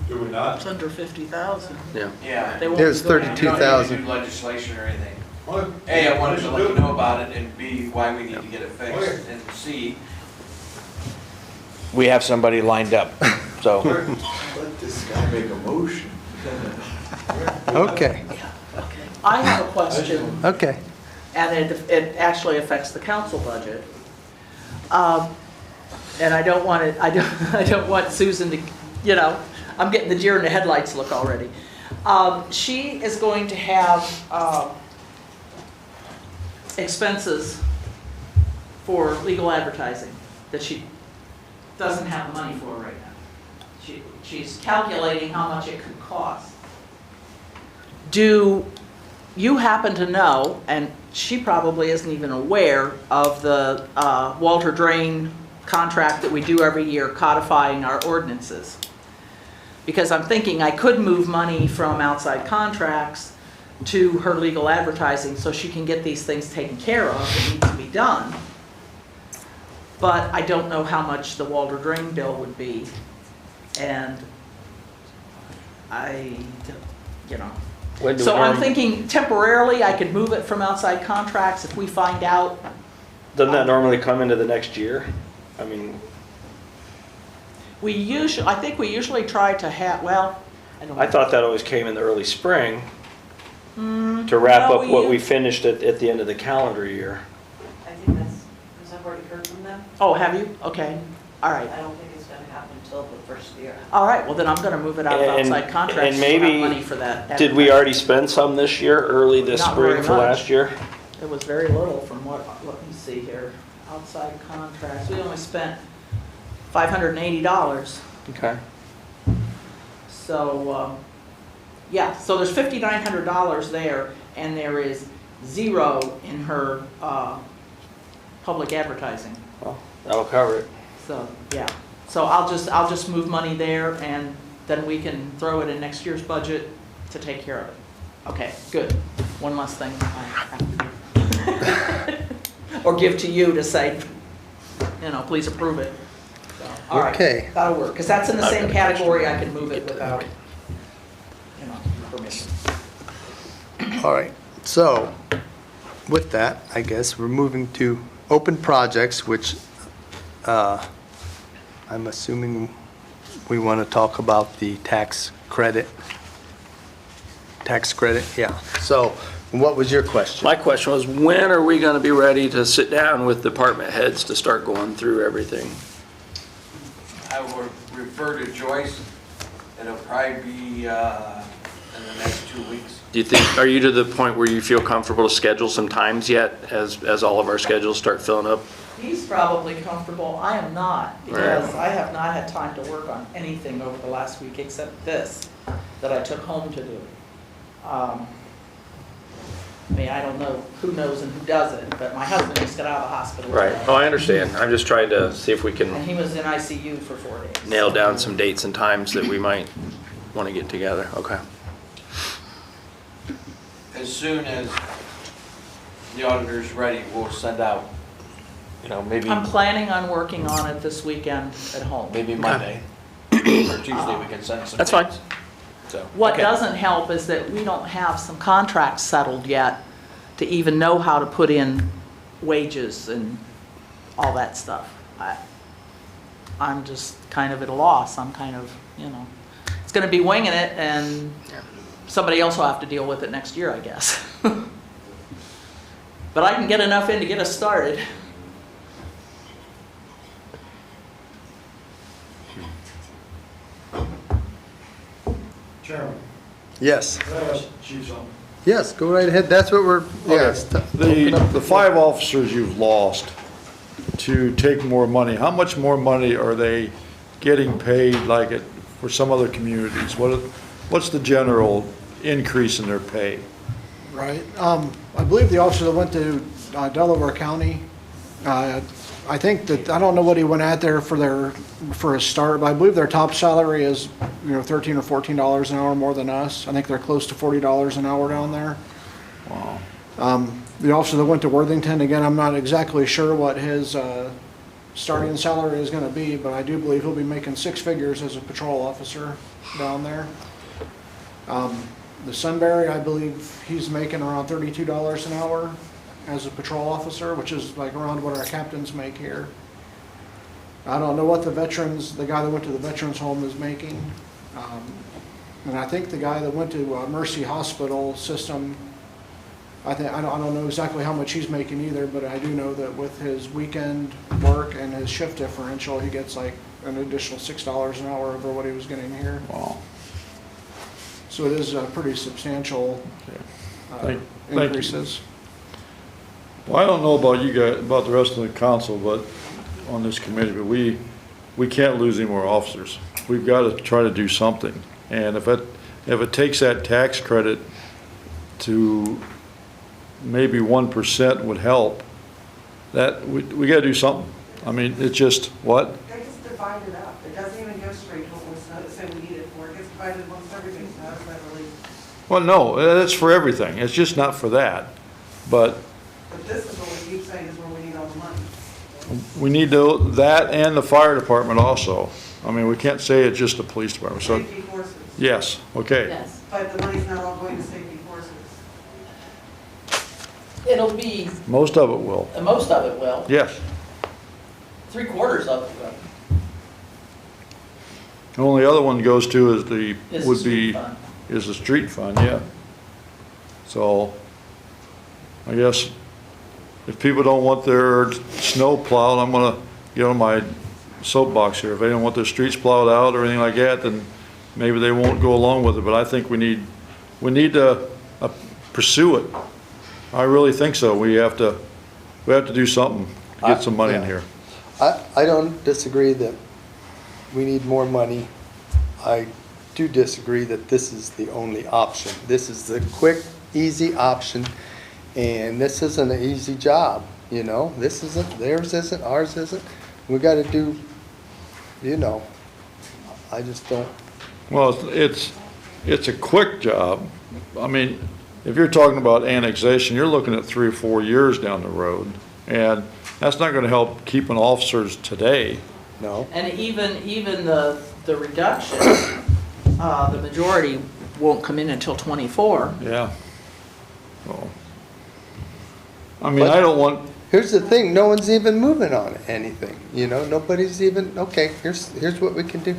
[SPEAKER 2] Do we not?
[SPEAKER 10] It's under 50,000.
[SPEAKER 4] Yeah.
[SPEAKER 3] Yeah.
[SPEAKER 10] They won't
[SPEAKER 5] There's
[SPEAKER 10] be going-
[SPEAKER 5] 32,000.
[SPEAKER 3] You don't need to do legislation or anything.
[SPEAKER 2] Well,
[SPEAKER 3] A, I wanted to let you
[SPEAKER 2] do it.
[SPEAKER 3] know about it, and B, why we need to get it
[SPEAKER 2] Okay.
[SPEAKER 3] fixed, and C, we have somebody lined up, so.
[SPEAKER 12] Let this guy make a motion.
[SPEAKER 5] Okay,
[SPEAKER 10] I have a question.
[SPEAKER 5] okay.
[SPEAKER 10] And it actually affects the council budget. And I don't want it, I don't want Susan to, you know, I'm getting the deer in the headlights look already. She is going to have expenses for legal advertising that she doesn't have the money for right now. She's calculating how much it could cost. Do you happen to know, and she probably isn't even aware of the Walter Drain contract that we do every year codifying our ordinances. Because I'm thinking I could move money from outside contracts to her legal advertising so she can get these things taken care of that need to be done. But I don't know how much the Walter Drain bill would be. And so I'm thinking temporarily I could move it from outside contracts if we find out.
[SPEAKER 11] Doesn't that normally come into the next year? I mean,
[SPEAKER 10] I think we usually try to have, well, I don't know.
[SPEAKER 11] I thought that always came in the early spring to wrap
[SPEAKER 10] no,
[SPEAKER 11] up what we finished at the end of the calendar year.
[SPEAKER 1] I think that's, because I've already heard from them.
[SPEAKER 10] Oh, have you? Okay, all right.
[SPEAKER 1] I don't think it's gonna happen until the first year.
[SPEAKER 10] All right, well then I'm gonna move it out of outside contracts.
[SPEAKER 11] And maybe,
[SPEAKER 10] we'll have money for that.
[SPEAKER 11] did we already spend some this year, early this
[SPEAKER 10] Not
[SPEAKER 11] spring
[SPEAKER 10] very
[SPEAKER 11] for
[SPEAKER 10] much.
[SPEAKER 11] last year?
[SPEAKER 10] It was very little from what, let me see here. Outside contracts, we only spent $580.
[SPEAKER 11] Okay.
[SPEAKER 10] So, yeah, so there's $5,900 there, and there is zero in her public advertising.
[SPEAKER 11] Well, that'll cover it.
[SPEAKER 10] So, yeah, so I'll just move money there, and then we can throw it in next year's budget to take care of it. Okay, good. One less thing I have to do. Or give to you to say, please approve it. So, all right,
[SPEAKER 5] Okay.
[SPEAKER 10] that'll work, because that's in the same category, I can move it without, permission.
[SPEAKER 5] All right, so with that, I guess we're moving to open projects, which I'm assuming we want to talk about the tax credit. Tax credit, yeah. So what was your question?
[SPEAKER 11] My question was, when are we going to be ready to sit down with department heads to start going through everything?
[SPEAKER 3] I will refer to Joyce. It'll probably be in the next 2 weeks.
[SPEAKER 11] Do you think, are you to the point where you feel comfortable to schedule some times yet as all of our schedules start filling up?
[SPEAKER 10] He's probably comfortable, I am not, because I have not had time to work on anything over the last week except this, that I took home to do. I mean, I don't know who knows and who doesn't, but my husband just got out of the hospital.
[SPEAKER 11] Right.
[SPEAKER 10] today.
[SPEAKER 11] Oh, I understand. I'm just trying to see if we
[SPEAKER 10] And
[SPEAKER 11] can
[SPEAKER 10] he was in ICU for 4 days.
[SPEAKER 11] nail down some dates and times that we might want to get together. Okay.
[SPEAKER 3] As soon as the auditor's ready, we'll send out, maybe
[SPEAKER 10] I'm planning on working on it this weekend at home.
[SPEAKER 3] maybe Monday or Tuesday we can send some.
[SPEAKER 11] That's fine.
[SPEAKER 3] dates. So,
[SPEAKER 10] What
[SPEAKER 3] okay.
[SPEAKER 10] doesn't help is that we don't have some contracts settled yet to even know how to put in wages and all that stuff. I'm just kind of at a loss. I'm kind of, it's going to be winging it, and somebody else will have to deal with it next year, I guess. But I can get enough in to get us started.
[SPEAKER 2] Chairman,
[SPEAKER 5] Yes,
[SPEAKER 2] can I ask Chief something?
[SPEAKER 5] yes, go right ahead. That's what we're, yes.
[SPEAKER 2] The 5 officers you've lost to take more money, how much more money are they getting paid like it for some other communities? What's the general increase in their pay?
[SPEAKER 9] Right. I believe the officer that went to Delaware County, I think that, I don't know what he went at there for a start, but I believe their top salary is, $13 or $14 an hour more than us. I think they're close to $40 an hour down there.
[SPEAKER 2] Wow.
[SPEAKER 9] The officer that went to Worthington, again, I'm not exactly sure what his starting salary is gonna be, but I do believe he'll be making 6 figures as a patrol officer down there. The Sunbury, I believe he's making around $32 an hour as a patrol officer, which is like around what our captains make here. I don't know what the guy that went to the veterans home is making. And I think the guy that went to Mercy Hospital System, I don't know exactly how much he's making either, but I do know that with his weekend work and his shift differential, he gets like an additional $6 an hour over what he was getting here.
[SPEAKER 2] Wow.
[SPEAKER 9] So it is a pretty substantial
[SPEAKER 2] Thank you.
[SPEAKER 9] increases.
[SPEAKER 2] Well, I don't know about you guys, about the rest of the council, but on this committee, but we can't lose any more officers. We've got to try to do something. And if it takes that tax credit to maybe 1% would help. That, we gotta do something. I mean, it's just, what?
[SPEAKER 1] They just divide it up. It doesn't even go straight to what we say we need it for. It gets divided amongst everything, so how does that really?
[SPEAKER 2] Well, no, that's for everything. It's just not for that. But
[SPEAKER 1] But this is what we keep saying is where we need all the money.
[SPEAKER 2] we need to, that and the fire department also. I mean, we can't say it's just the police department, so,
[SPEAKER 1] Safety forces.
[SPEAKER 2] yes, okay.
[SPEAKER 10] Yes.
[SPEAKER 1] But the money's not all going to safety forces.
[SPEAKER 10] It'll be,
[SPEAKER 2] Most of it will,
[SPEAKER 10] most of it will.
[SPEAKER 2] yes.
[SPEAKER 10] 3/4 of it will.
[SPEAKER 2] The only other one goes to is the,
[SPEAKER 10] Is the
[SPEAKER 2] would
[SPEAKER 10] street
[SPEAKER 2] be,
[SPEAKER 10] fund.
[SPEAKER 2] is the street fund, yeah. So, I guess if people don't want their snow plowed, I'm gonna get on my soapbox here. If they don't want their streets plowed out or anything like that, then maybe they won't go along with it, but I think we need to pursue it. I really think so. We have to do something to get some money in here.
[SPEAKER 5] I don't disagree that we need more money. I do disagree that this is the only option. This is the quick, easy option, and this isn't an easy job, you know? This isn't, theirs isn't, ours isn't. We gotta do, you know, I just don't.
[SPEAKER 2] Well, it's a quick job. I mean, if you're talking about annexation, you're looking at 3 or 4 years down the road, and that's not gonna help keeping officers today.
[SPEAKER 5] No.
[SPEAKER 10] And even the reduction, the majority won't come in until '24.
[SPEAKER 2] Yeah. So, I mean, I don't want,
[SPEAKER 5] Here's the thing, no one's even moving on anything, you know, nobody's even, okay, here's what we can do.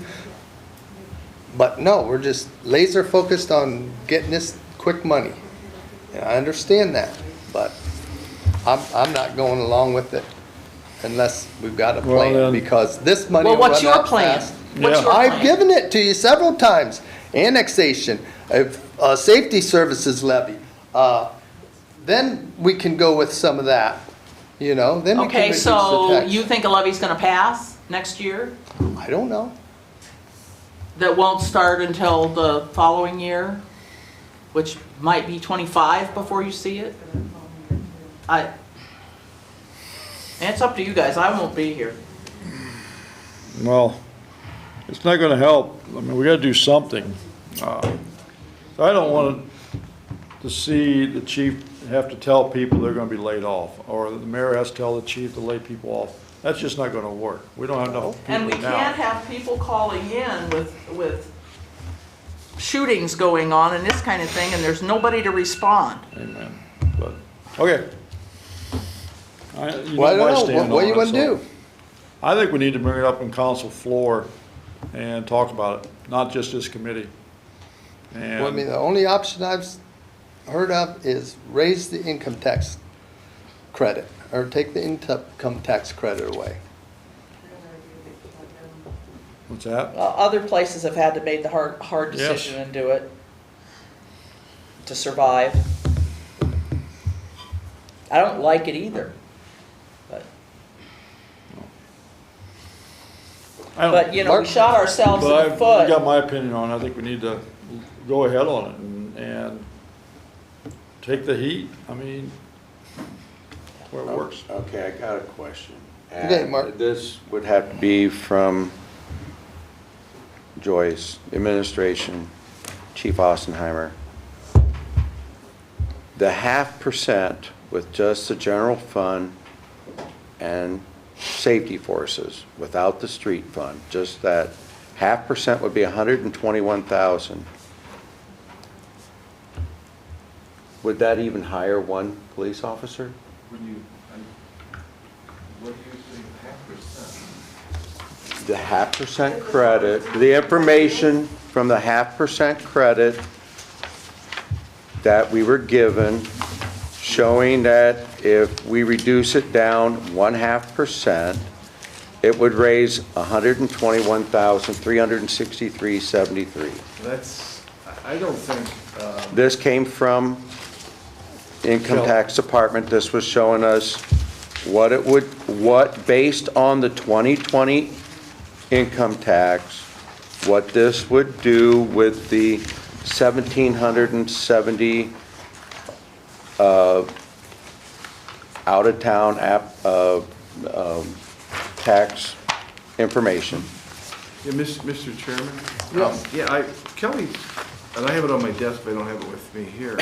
[SPEAKER 5] But no, we're just laser focused on getting this quick money. And I understand that, but I'm not going along with it unless we've got a
[SPEAKER 2] Well,
[SPEAKER 5] plan,
[SPEAKER 2] then-
[SPEAKER 5] because this money
[SPEAKER 10] Well,
[SPEAKER 5] will
[SPEAKER 10] what's
[SPEAKER 5] run
[SPEAKER 10] your
[SPEAKER 5] out
[SPEAKER 10] plan?
[SPEAKER 5] fast.
[SPEAKER 10] What's
[SPEAKER 2] Yeah.
[SPEAKER 10] your
[SPEAKER 5] I've
[SPEAKER 10] plan?
[SPEAKER 5] given it to you several times. Annexation, safety services levy. Then we can go with some of that, you know, then we can
[SPEAKER 10] Okay,
[SPEAKER 5] reduce the
[SPEAKER 10] so
[SPEAKER 5] tax.
[SPEAKER 10] you think a levy's gonna pass next year?
[SPEAKER 5] I don't know.
[SPEAKER 10] That won't start until the following year, which might be '25 before you see it? And it's up to you guys, I won't be here.
[SPEAKER 2] well, it's not gonna help. I mean, we gotta do something. I don't want to see the chief have to tell people they're gonna be laid off, or the mayor has to tell the chief to lay people off. That's just not gonna work. We don't have enough
[SPEAKER 10] And we
[SPEAKER 2] people
[SPEAKER 10] can't
[SPEAKER 2] now.
[SPEAKER 10] have people calling in with shootings going on and this kind of thing, and there's nobody to respond.
[SPEAKER 2] Amen. But, okay. You
[SPEAKER 5] Well, I
[SPEAKER 2] know my
[SPEAKER 5] don't know,
[SPEAKER 2] stand
[SPEAKER 5] what do you
[SPEAKER 2] on it,
[SPEAKER 5] want to
[SPEAKER 2] so
[SPEAKER 5] do?
[SPEAKER 2] I think we need to bring it up in council floor and talk about it, not just this committee.
[SPEAKER 5] Well, I mean,
[SPEAKER 2] And,
[SPEAKER 5] the only option I've heard of is raise the income tax credit, or take the income tax credit away.
[SPEAKER 2] what's that?
[SPEAKER 10] Other places have had to make the hard
[SPEAKER 2] Yes.
[SPEAKER 10] decision and do it to survive. I don't like it either, but you know, we
[SPEAKER 5] Mark-
[SPEAKER 10] shot ourselves in
[SPEAKER 2] But
[SPEAKER 10] the
[SPEAKER 2] I've
[SPEAKER 10] foot.
[SPEAKER 2] got my opinion on it. I think we need to go ahead on it and take the heat. I mean, where it works.
[SPEAKER 13] Okay, I got a question.
[SPEAKER 5] Okay,
[SPEAKER 13] And
[SPEAKER 5] Mark.
[SPEAKER 13] This would have to be from Joyce, administration, Chief Austenheimer. The 0.5% with just the general fund and safety forces, without the street fund, just that 0.5% would be 121,000. Would that even hire one police officer?
[SPEAKER 8] What do you think, 0.5%?
[SPEAKER 13] The 0.5% credit, the information from the 0.5% credit that we were given, showing that if we reduce it down 0.5%, it would raise $121,363.73.
[SPEAKER 12] That's, I don't think,
[SPEAKER 13] This came from Income Tax Department. This was showing us what it would, based on the 2020 income tax, what this would do with the $1,770 out-of-town tax information.
[SPEAKER 12] Yeah, Mr. Chairman?
[SPEAKER 5] Yes.
[SPEAKER 12] Yeah, Kelly, and I have it on my desk, but I don't have it with me here.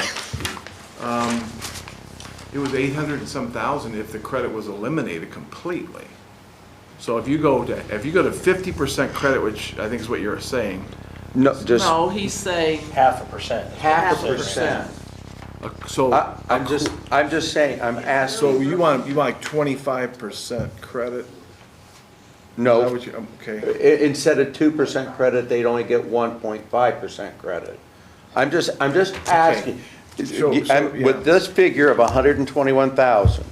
[SPEAKER 12] It was 800 and some thousand if the credit was eliminated completely. So if you go to 50% credit, which I think is what you're saying.
[SPEAKER 13] No, just
[SPEAKER 10] No, he's saying
[SPEAKER 11] 0.5%.
[SPEAKER 13] half a percent.
[SPEAKER 12] So.
[SPEAKER 13] I'm just saying, I'm asking.
[SPEAKER 12] So you want like 25% credit? Is that
[SPEAKER 13] No,
[SPEAKER 12] what you- Okay.
[SPEAKER 13] instead of 2% credit, they'd only get 1.5% credit. I'm just asking. With this figure of 121,000,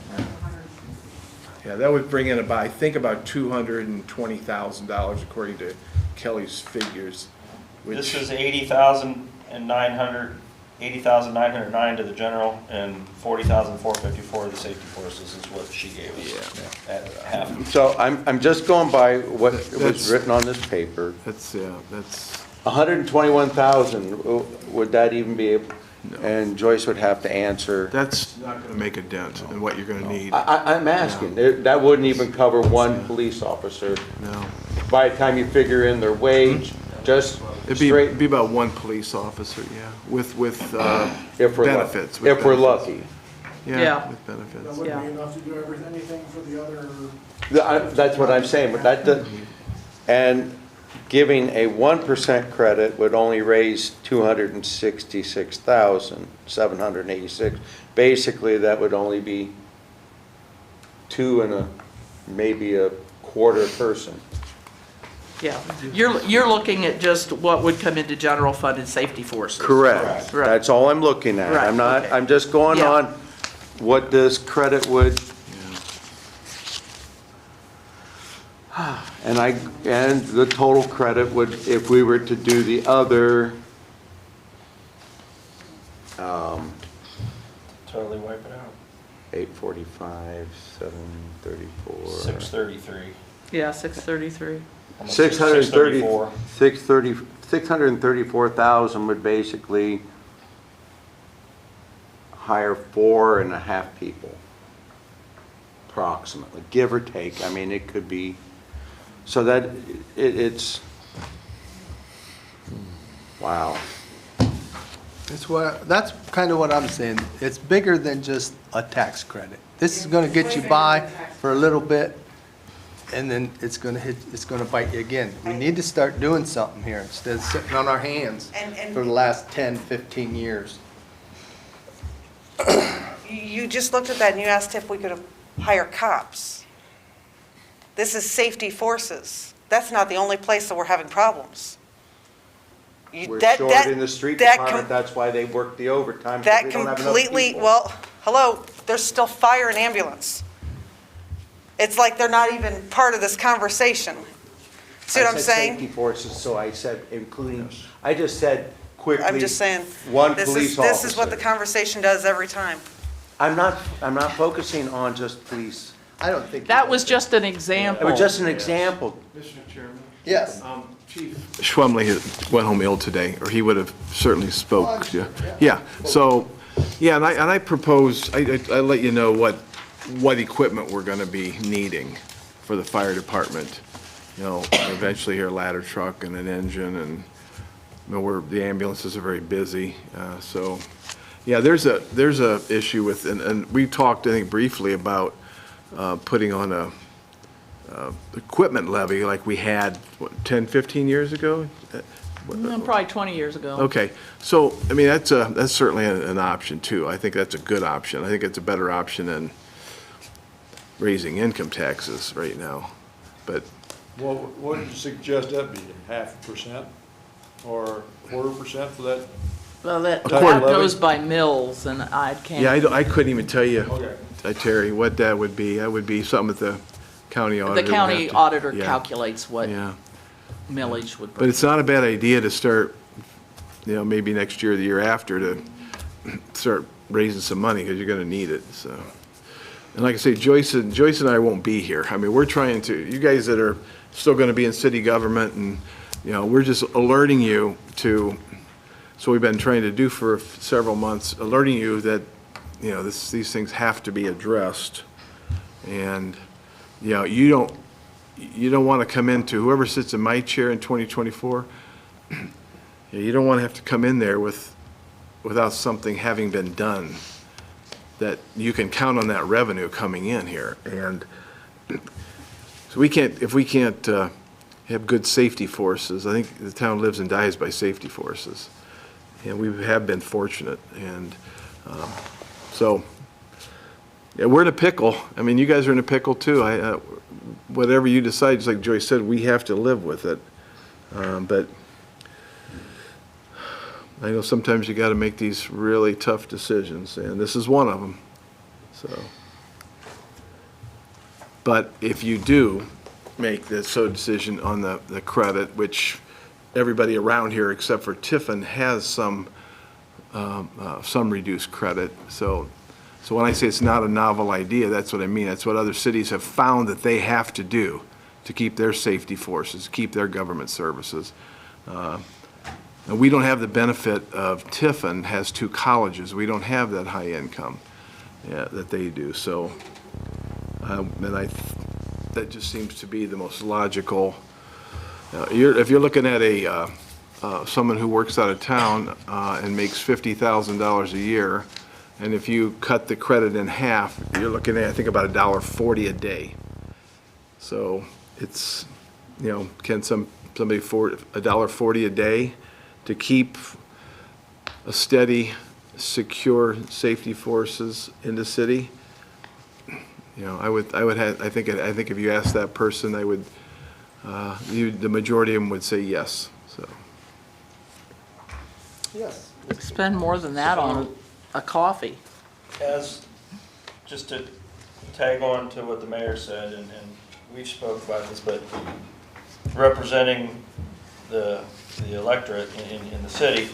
[SPEAKER 12] Yeah, that would bring in about, I think about $220,000 according to Kelly's figures.
[SPEAKER 11] This
[SPEAKER 12] Which,
[SPEAKER 11] is 80,909 to the general and 40,454 to the safety forces is what she gave us. At half.
[SPEAKER 13] so I'm just going by what was
[SPEAKER 12] That's-
[SPEAKER 13] written on this paper.
[SPEAKER 12] that's
[SPEAKER 13] 121,000, would that even be able? And Joyce would have to answer.
[SPEAKER 12] That's not gonna make a dent in what you're gonna need.
[SPEAKER 13] I'm asking, that wouldn't even cover one police officer.
[SPEAKER 12] No.
[SPEAKER 13] By the time you figure in their wage, just
[SPEAKER 12] It'd
[SPEAKER 13] straight,
[SPEAKER 12] be about one police officer, yeah, with
[SPEAKER 13] if we're,
[SPEAKER 12] benefits.
[SPEAKER 13] if we're lucky.
[SPEAKER 10] Yeah.
[SPEAKER 12] With benefits.
[SPEAKER 10] Yeah.
[SPEAKER 9] enough to do anything for the other.
[SPEAKER 13] That's what I'm saying, but and giving a 1% credit would only raise 266,786. Basically, that would only be maybe a quarter person.
[SPEAKER 10] Yeah, you're looking at just what would come into general fund and safety forces.
[SPEAKER 13] Correct.
[SPEAKER 10] Right.
[SPEAKER 13] That's all I'm looking at.
[SPEAKER 10] Right,
[SPEAKER 13] I'm not,
[SPEAKER 10] okay.
[SPEAKER 13] I'm just going
[SPEAKER 10] Yeah.
[SPEAKER 13] on what this credit would. And the total credit would, if we were to do the other,
[SPEAKER 11] Totally wipe it out.
[SPEAKER 13] 845, 734.
[SPEAKER 11] 633.
[SPEAKER 10] Yeah, 633.
[SPEAKER 11] Almost
[SPEAKER 13] 630,
[SPEAKER 11] 634.
[SPEAKER 13] 634,000 would basically hire 4.5 people, approximately, give or take. I mean, it could be, so that it's, wow.
[SPEAKER 5] That's kind of what I'm saying. It's bigger than just a tax credit. This is gonna get you by for a little bit, and then it's gonna bite you again. We need to start doing something here instead of sitting on our hands
[SPEAKER 1] And-
[SPEAKER 5] for the last 10, 15 years.
[SPEAKER 1] You just looked at that and you asked if we could hire cops. This is safety forces. That's not the only place that we're having problems.
[SPEAKER 13] We're short in the street department, that's why they work the overtime. 'cause
[SPEAKER 1] That
[SPEAKER 13] we don't have enough
[SPEAKER 1] completely,
[SPEAKER 13] people.
[SPEAKER 1] well, hello, there's still fire and ambulance. It's like they're not even part of this conversation. See what I'm
[SPEAKER 13] I said safety
[SPEAKER 1] saying?
[SPEAKER 13] forces, so I said including, I just said quickly.
[SPEAKER 1] I'm just saying,
[SPEAKER 13] One
[SPEAKER 1] this
[SPEAKER 13] police
[SPEAKER 1] is,
[SPEAKER 13] officer.
[SPEAKER 1] this is what the conversation does every time.
[SPEAKER 13] I'm not focusing on just police.
[SPEAKER 5] I don't think.
[SPEAKER 10] That was just an
[SPEAKER 13] It
[SPEAKER 10] example.
[SPEAKER 13] was just an example.
[SPEAKER 12] Mr. Chairman?
[SPEAKER 5] Yes.
[SPEAKER 12] Chief Schwemley went home ill today, or he would have certainly spoke.
[SPEAKER 5] Oh,
[SPEAKER 12] Yeah, so, yeah, and I propose, I let you know what equipment we're gonna be needing for the fire department. You know, eventually here, a ladder truck and an engine, and, you know, the ambulances are very busy, so, yeah, there's a issue with, and we talked, I think, briefly about putting on a equipment levy like we had, what, 10, 15 years ago?
[SPEAKER 10] Probably 20 years ago.
[SPEAKER 12] Okay, so, I mean, that's certainly an option too. I think that's a good option. I think it's a better option than raising income taxes right now. But,
[SPEAKER 2] Well, what would you suggest that be, 0.5% or 1/4% for that?
[SPEAKER 10] Well, that
[SPEAKER 12] quarter
[SPEAKER 10] goes by mills, and I can't.
[SPEAKER 12] yeah, I couldn't even tell you,
[SPEAKER 2] Okay.
[SPEAKER 12] Terry, what that would be. That would be something that the county auditor
[SPEAKER 10] The
[SPEAKER 12] would have
[SPEAKER 10] county
[SPEAKER 12] to-
[SPEAKER 10] auditor
[SPEAKER 12] yeah,
[SPEAKER 10] calculates what
[SPEAKER 12] Yeah.
[SPEAKER 10] millage would
[SPEAKER 12] But
[SPEAKER 10] bring.
[SPEAKER 12] it's not a bad idea to start, you know, maybe next year or the year after to start raising some money, because you're gonna need it, so. And like I say, Joyce and I won't be here. I mean, we're trying to, you guys that are still gonna be in city government, and, you know, we're just alerting you to, so we've been trying to do for several months, alerting you that
[SPEAKER 8] you know, these things have to be addressed. And, you know, you don't want to come into, whoever sits in my chair in 2024, you don't want to have to come in there without something having been done, that you can count on that revenue coming in here. And so if we can't have good safety forces, I think the town lives and dies by safety forces. And we have been fortunate. And so, yeah, we're in a pickle. I mean, you guys are in a pickle too. Whatever you decide, just like Joyce said, we have to live with it. But I know sometimes you got to make these really tough decisions, and this is one of them. So, but if you do make this decision on the credit, which everybody around here except for Tiffin has some reduced credit. So when I say it's not a novel idea, that's what I mean. That's what other cities have found that they have to do to keep their safety forces, keep their government services. And we don't have the benefit of Tiffin has 2 colleges. We don't have that high income that they do. So, that just seems to be the most logical. If you're looking at someone who works out of town and makes $50,000 a year, and if you cut the credit in half, you're looking at, I think, about $1.40 a day. So it's, you know, can somebody afford $1.40 a day to keep a steady, secure safety forces in the city? You know, I think if you asked that person, the majority of them would say yes. So.
[SPEAKER 5] Yes.
[SPEAKER 10] Spend more than that on a coffee.
[SPEAKER 11] Just to tag on to what the mayor said, and we've spoke about this, but representing the electorate in the city,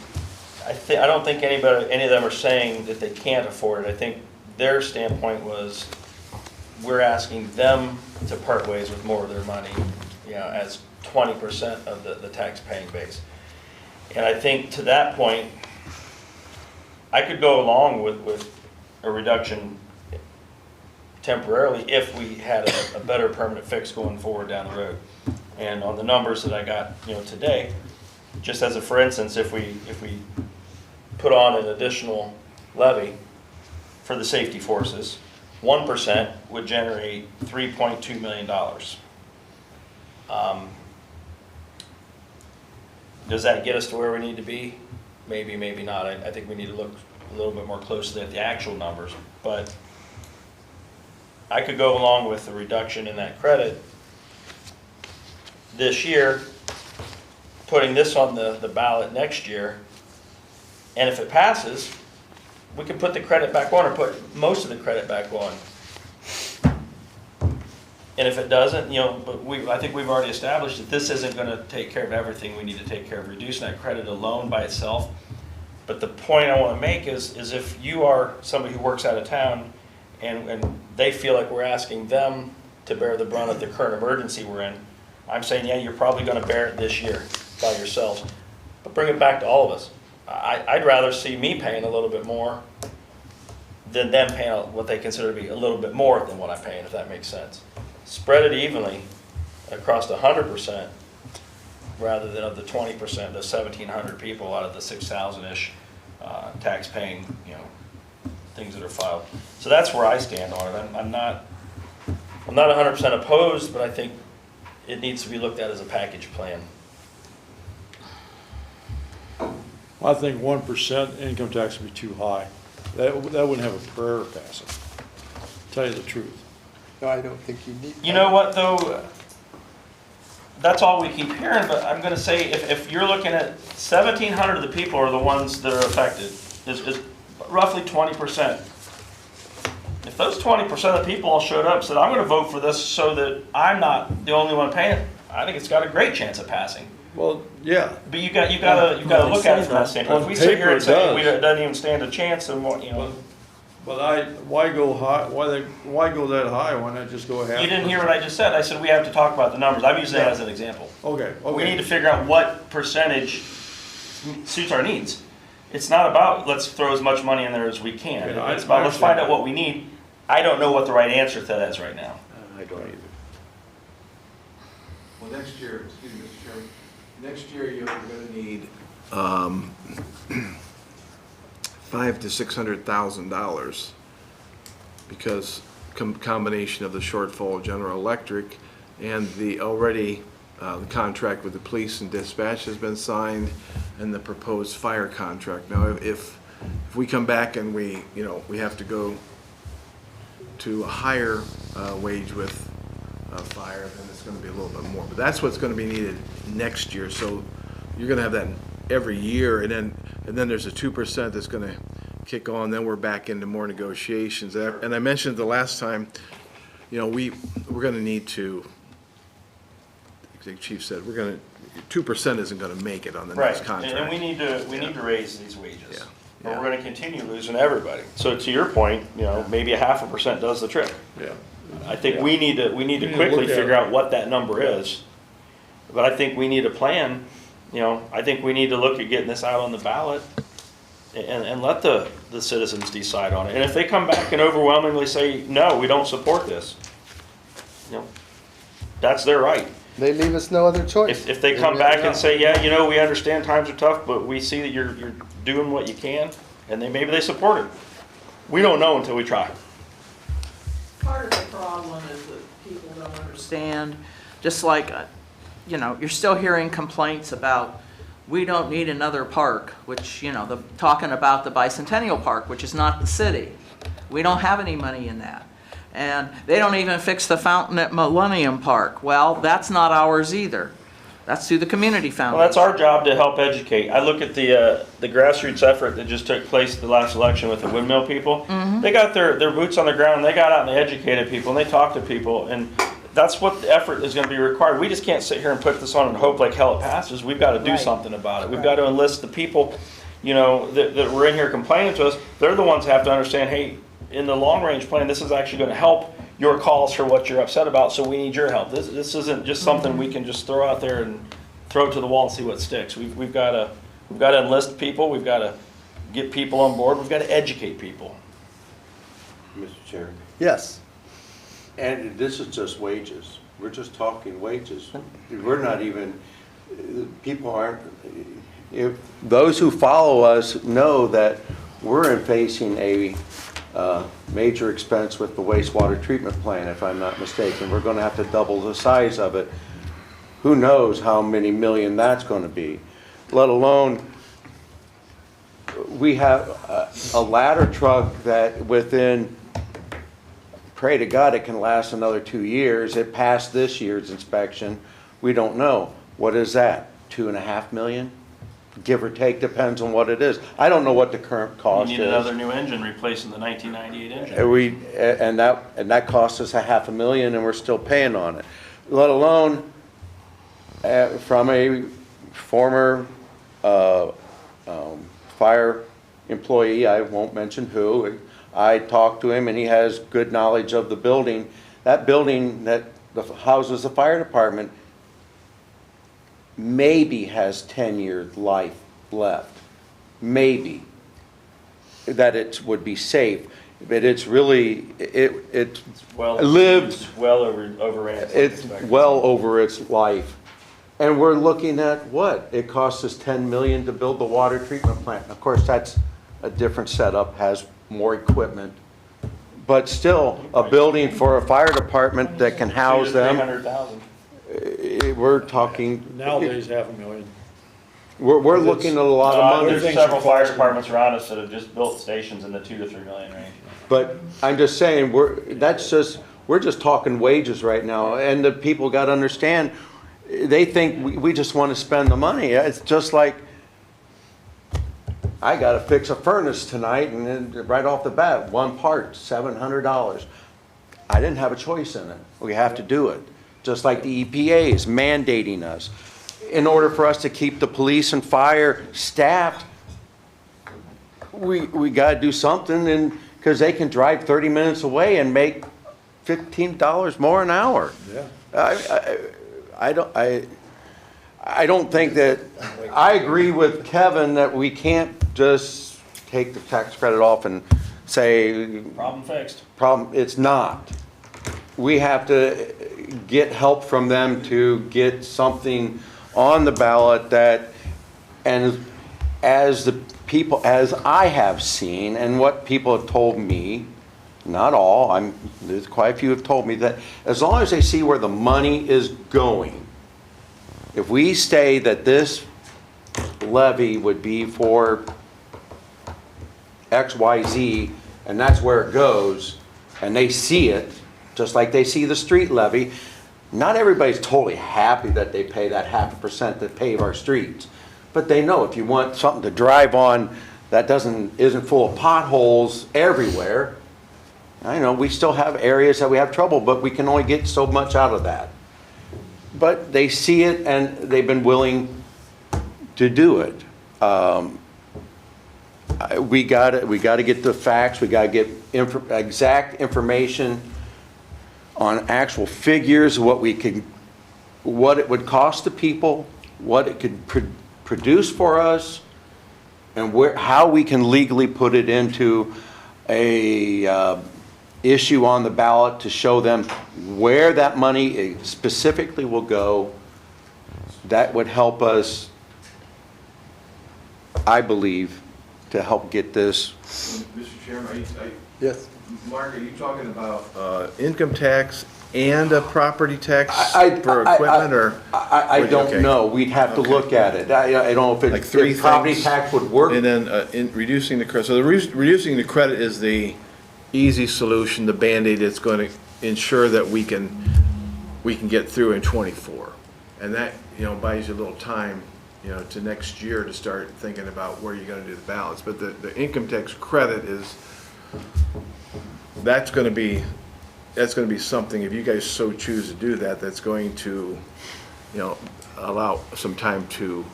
[SPEAKER 11] I don't think any of them are saying that they can't afford it. I think their standpoint was, we're asking them to part ways with more of their money, you know, as 20% of the tax-paying base. And I think to that point, I could go along with a reduction temporarily if we had a better permanent fix going forward down the road. And on the numbers that I got, you know, today, just as a for instance, if we put on an additional levy for the safety forces, 1% would generate $3.2 million. Does that get us to where we need to be? Maybe, maybe not. I think we need to look a little bit more closely at the actual numbers. But I could go along with the reduction in that credit this year, putting this on the ballot next year, and if it passes, we can put the credit back on, or put most of the credit back on. And if it doesn't, you know, but I think we've already established that this isn't going to take care of everything we need to take care of, reducing that credit alone by itself. But the point I want to make is if you are somebody who works out of town and they feel like we're asking them to bear the brunt of the current emergency we're in, I'm saying, yeah, you're probably going to bear it this year by yourselves. But bring it back to all of us. I'd rather see me paying a little bit more than them paying what they consider to be a little bit more than what I'm paying, if that makes sense. Spread it evenly across 100% rather than of the 20%, the 1,700 people out of the 6,000-ish tax-paying, you know, things that are filed. So that's where I stand on it. I'm not 100% opposed, but I think it needs to be looked at as a package plan.
[SPEAKER 2] I think 1% income tax would be too high. That wouldn't have a prayer passing, to tell you the truth.
[SPEAKER 5] No, I don't think you need.
[SPEAKER 11] You know what, though? That's all we keep hearing, but I'm going to say if you're looking at 1,700 of the people are the ones that are affected, is roughly 20%. If those 20% of the people all showed up and said, I'm going to vote for this so that I'm not the only one paying it, I think it's got a great chance of passing.
[SPEAKER 2] Well, yeah.
[SPEAKER 11] But you got to look at it from that standpoint. If we sit here and say it doesn't even stand a chance, then what, you know.
[SPEAKER 2] But why go high? Why go that high? Why not just go half?
[SPEAKER 11] You didn't hear what I just said. I said we have to talk about the numbers. I'm using that as an example.
[SPEAKER 2] Okay.
[SPEAKER 11] We need to figure out what percentage suits our needs. It's not about, let's throw as much money in there as we can.
[SPEAKER 2] Yeah,
[SPEAKER 11] It's about, let's find out
[SPEAKER 2] understand.
[SPEAKER 11] what we need. I don't know what the right answer to that is right now.
[SPEAKER 13] I don't either.
[SPEAKER 8] Well, next year, excuse me, Mr. Chairman, next year you're gonna need $500,000 to $600,000 because combination of the shortfall of General Electric and the already the contract with the police and dispatch has been signed and the proposed fire contract. Now, if we come back and we have to go to a higher wage with fire, then it's going to be a little bit more. But that's what's going to be needed next year. So you're going to have that every year, and then there's a 2% that's going to kick on. Then we're back into more negotiations. And I mentioned the last time, we're going to need to. The chief said we're going to 2% isn't going to make it on the
[SPEAKER 11] Right,
[SPEAKER 8] next contract.
[SPEAKER 11] and we need to raise these wages.
[SPEAKER 8] Yeah.
[SPEAKER 11] Or we're gonna continue losing everybody. So to your point, maybe a 0.5% does the trick.
[SPEAKER 2] Yeah.
[SPEAKER 11] I think we need to
[SPEAKER 2] need to
[SPEAKER 11] quickly
[SPEAKER 2] look at
[SPEAKER 11] figure
[SPEAKER 2] it.
[SPEAKER 11] out what that number is. But I think we need a plan, I think we need to look at getting this out on the ballot and let the citizens decide on it. And if they come back and overwhelmingly say, no, we don't support this, that's their right.
[SPEAKER 5] They leave us no other choice.
[SPEAKER 11] If they come back and say, yeah, we understand times are tough, but we see that you're doing what you can, and maybe they support it. We don't know until we try.
[SPEAKER 10] Part of the problem is that people don't understand, just like, you're still hearing complaints about, we don't need another park, which, talking about the Bicentennial Park, which is not the city. We don't have any money in that. And they don't even fix the fountain at Millennium Park. Well, that's not ours either. That's through the community foundation.
[SPEAKER 11] Well, that's our job to help educate. I look at the grassroots effort that just took place at the last election with the windmill people. They got their boots on the ground, and they got out and they educated people, and they talked to people, and that's what the effort is going to be required. We just can't sit here and put this on and hope like hell it passes. We've got to do something about it. We've got to enlist the people, that were in here complaining to us. They're the ones who have to understand, hey, in the long-range plan, this is actually going to help your cause for what you're upset about, so we need your help. This isn't just something we can just throw out there and throw it to the wall and see what sticks. We've got to enlist people. We've got to get people on board. We've got to educate people.
[SPEAKER 13] Mr. Chair.
[SPEAKER 5] Yes.
[SPEAKER 13] And this is just wages. We're just talking wages. We're not even, people aren't, if those who follow us know that we're facing a major expense with the wastewater treatment plant, if I'm not mistaken. We're going to have to double the size of it. Who knows how many million that's going to be, let alone we have a ladder truck that within, pray to God, it can last another 2 years. It passed this year's inspection. We don't know. What is that? 2.5 million? Give or take, depends on what it is. I don't know what the current cost is.
[SPEAKER 11] You need another new engine replacing the 1998 engine.
[SPEAKER 13] And that cost us $500,000 and we're still paying on it. Let alone from a former fire employee, I won't mention who, I talked to him and he has good knowledge of the building. That building that houses the fire department maybe has 10 years life left, maybe, that it would be safe, but it's really, it's lived,
[SPEAKER 11] well overran.
[SPEAKER 13] it's well over its life. And we're looking at what? It costs us $10 million to build the water treatment plant. Of course, that's a different setup, has more equipment, but still, a building for a fire department that can house them.
[SPEAKER 11] 300,000.
[SPEAKER 13] We're talking.
[SPEAKER 2] Nowadays, $500,000.
[SPEAKER 13] We're looking at a lot of money.
[SPEAKER 11] There's several fire departments around us that have just built stations in the $2 to $3 million range.
[SPEAKER 13] But I'm just saying, we're just talking wages right now, and the people got to understand, they think we just want to spend the money. It's just like, I got to fix a furnace tonight, and then right off the bat, one part, $700. I didn't have a choice in it. We have to do it. Just like the EPA is mandating us. In order for us to keep the police and fire staffed, we got to do something, and because they can drive 30 minutes away and make $15 more an hour.
[SPEAKER 2] Yeah.
[SPEAKER 13] I don't think that, I agree with Kevin that we can't just take the tax credit off and say,
[SPEAKER 11] Problem fixed.
[SPEAKER 13] it's not. We have to get help from them to get something on the ballot that, and as the people, as I have seen, and what people have told me, not all, there's quite a few have told me that as long as they see where the money is going, if we say that this levy would be for X, Y, Z, and that's where it goes, and they see it, just like they see the street levy, not everybody's totally happy that they pay that 0.5% to pave our streets. But they know if you want something to drive on that isn't full of potholes everywhere, I know we still have areas that we have trouble, but we can only get so much out of that. But they see it and they've been willing to do it. We got to get the facts. We got to get exact information on actual figures, what it would cost the people, what it could produce for us, and how we can legally put it into a issue on the ballot to show them where that money specifically will go. That would help us, I believe, to help get this.
[SPEAKER 8] Mr. Chairman,
[SPEAKER 5] Yes.
[SPEAKER 8] Mark, are you talking about income tax and a property tax for
[SPEAKER 13] I-
[SPEAKER 8] equipment, or?
[SPEAKER 13] I don't
[SPEAKER 8] Okay.
[SPEAKER 13] know. We'd have to look at it. I don't know
[SPEAKER 8] Like
[SPEAKER 13] if
[SPEAKER 8] three
[SPEAKER 13] property
[SPEAKER 8] things,
[SPEAKER 13] tax would work.
[SPEAKER 8] And then in reducing the credit, so reducing the credit is the easy solution, the Band-Aid that's going to ensure that we can get through in '24. And that, buys you a little time, to next year to start thinking about where you're going to do the balance. But the income tax credit that's going to be something, if you guys so choose to do that, that's going to, allow some time to